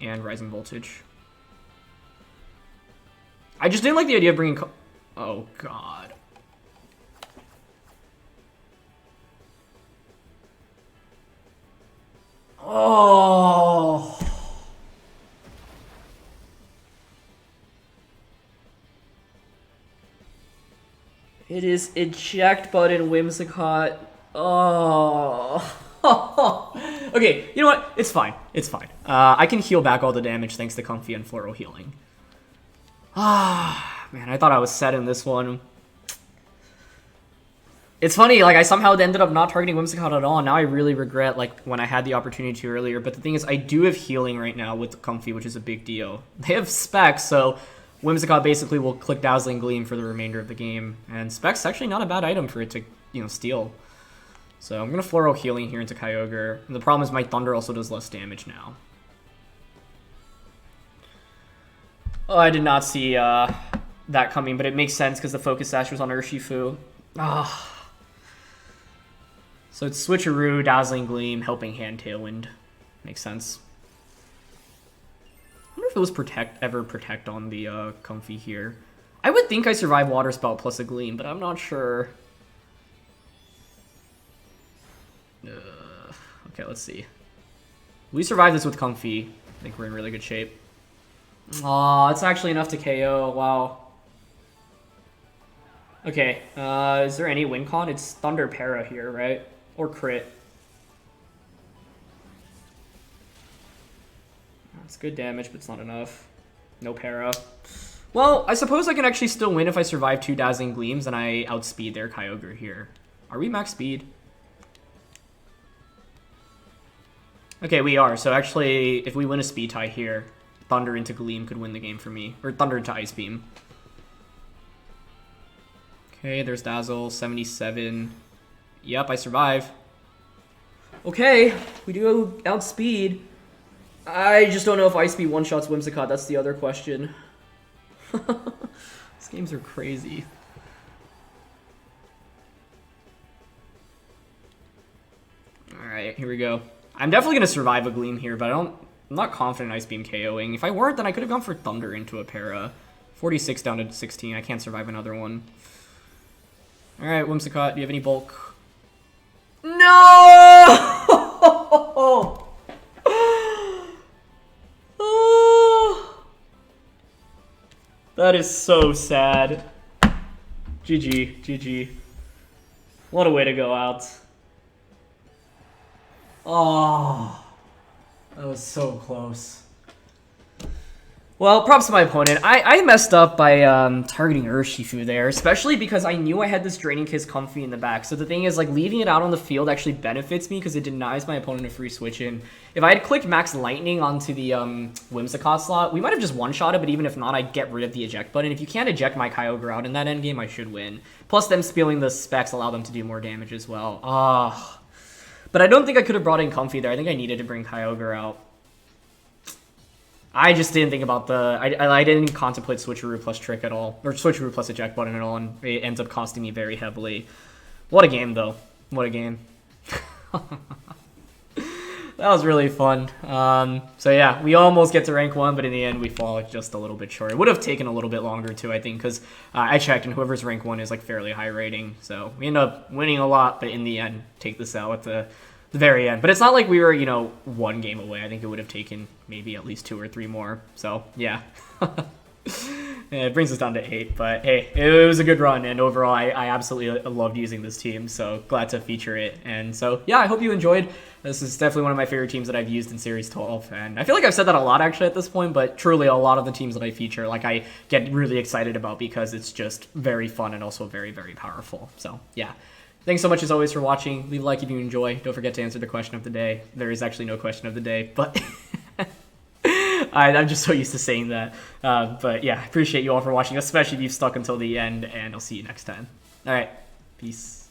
and Rising Voltage. I just didn't like the idea of bringing... Oh, God. Oh. It is eject button Whimsicott. Oh. Okay, you know what? It's fine. It's fine. I can heal back all the damage thanks to Comfy and Floral Healing. Man, I thought I was set in this one. It's funny, like, I somehow ended up not targeting Whimsicott at all, and now I really regret, like, when I had the opportunity to earlier. But the thing is, I do have healing right now with Comfy, which is a big deal. They have Specs, so Whimsicott basically will click Dazzling Gleam for the remainder of the game. And Specs is actually not a bad item for it to, you know, steal. So I'm going to Floral Healing here into Kyogre. And the problem is my Thunder also does less damage now. Oh, I did not see that coming, but it makes sense because the Focus Sash was on Urshifu. So it's Switcheroo, Dazzling Gleam, Helping Hand, Tailwind. Makes sense. I wonder if it was ever Protect on the Comfy here. I would think I survive Water Spout plus a Gleam, but I'm not sure. Okay, let's see. We survive this with Comfy. I think we're in really good shape. Aw, it's actually enough to KO. Wow. Okay, is there any win con? It's Thunder Para here, right? Or crit. That's good damage, but it's not enough. No Para. Well, I suppose I can actually still win if I survive 2 Dazzling Gleams and I outspeed their Kyogre here. Are we max speed? Okay, we are. So actually, if we win a speed tie here, Thunder into Gleam could win the game for me. Or Thunder into Ice Beam. Okay, there's Dazzle, 77. Yep, I survive. Okay, we do outspeed. I just don't know if Ice Beam one-shots Whimsicott. That's the other question. These games are crazy. Alright, here we go. I'm definitely going to survive a Gleam here, but I'm not confident Ice Beam KOing. If I weren't, then I could have gone for Thunder into a Para. 46 down to 16. I can't survive another one. Alright, Whimsicott, do you have any bulk? No! That is so sad. GG, GG. What a way to go out. Oh, that was so close. Well, props to my opponent. I messed up by targeting Urshifu there, especially because I knew I had this Draining Kiss Comfy in the back. So the thing is, like, leaving it out on the field actually benefits me because it denies my opponent a free switch in. If I had clicked Max Lightning onto the Whimsicott slot, we might have just one-shot it, but even if not, I'd get rid of the eject button. If you can't eject my Kyogre out in that endgame, I should win. Plus, them spilling the specs allow them to do more damage as well. Ah. But I don't think I could have brought in Comfy there. I think I needed to bring Kyogre out. I just didn't think about the... I didn't contemplate Switcheroo plus Trick at all. Or Switcheroo plus Eject Button at all, and it ends up costing me very heavily. What a game, though. What a game. That was really fun. So yeah, we almost get to rank 1, but in the end we fall just a little bit short. It would have taken a little bit longer too, I think, because I checked and whoever's rank 1 is like fairly high rating. So we end up winning a lot, but in the end, take this out at the very end. But it's not like we were, you know, 1 game away. I think it would have taken maybe at least 2 or 3 more. So yeah. Yeah, it brings us down to 8, but hey, it was a good run, and overall I absolutely loved using this team, so glad to feature it. And so yeah, I hope you enjoyed. This is definitely one of my favorite teams that I've used in Series 12, and I feel like I've said that a lot actually at this point, but truly a lot of the teams that I feature, like, I get really excited about because it's just very fun and also very, very powerful. So yeah. Thanks so much as always for watching. Leave a like if you enjoy. Don't forget to answer the question of the day. There is actually no question of the day, but I'm just so used to saying that. But yeah, appreciate you all for watching, especially if you've stuck until the end, and I'll see you next time. All right, peace.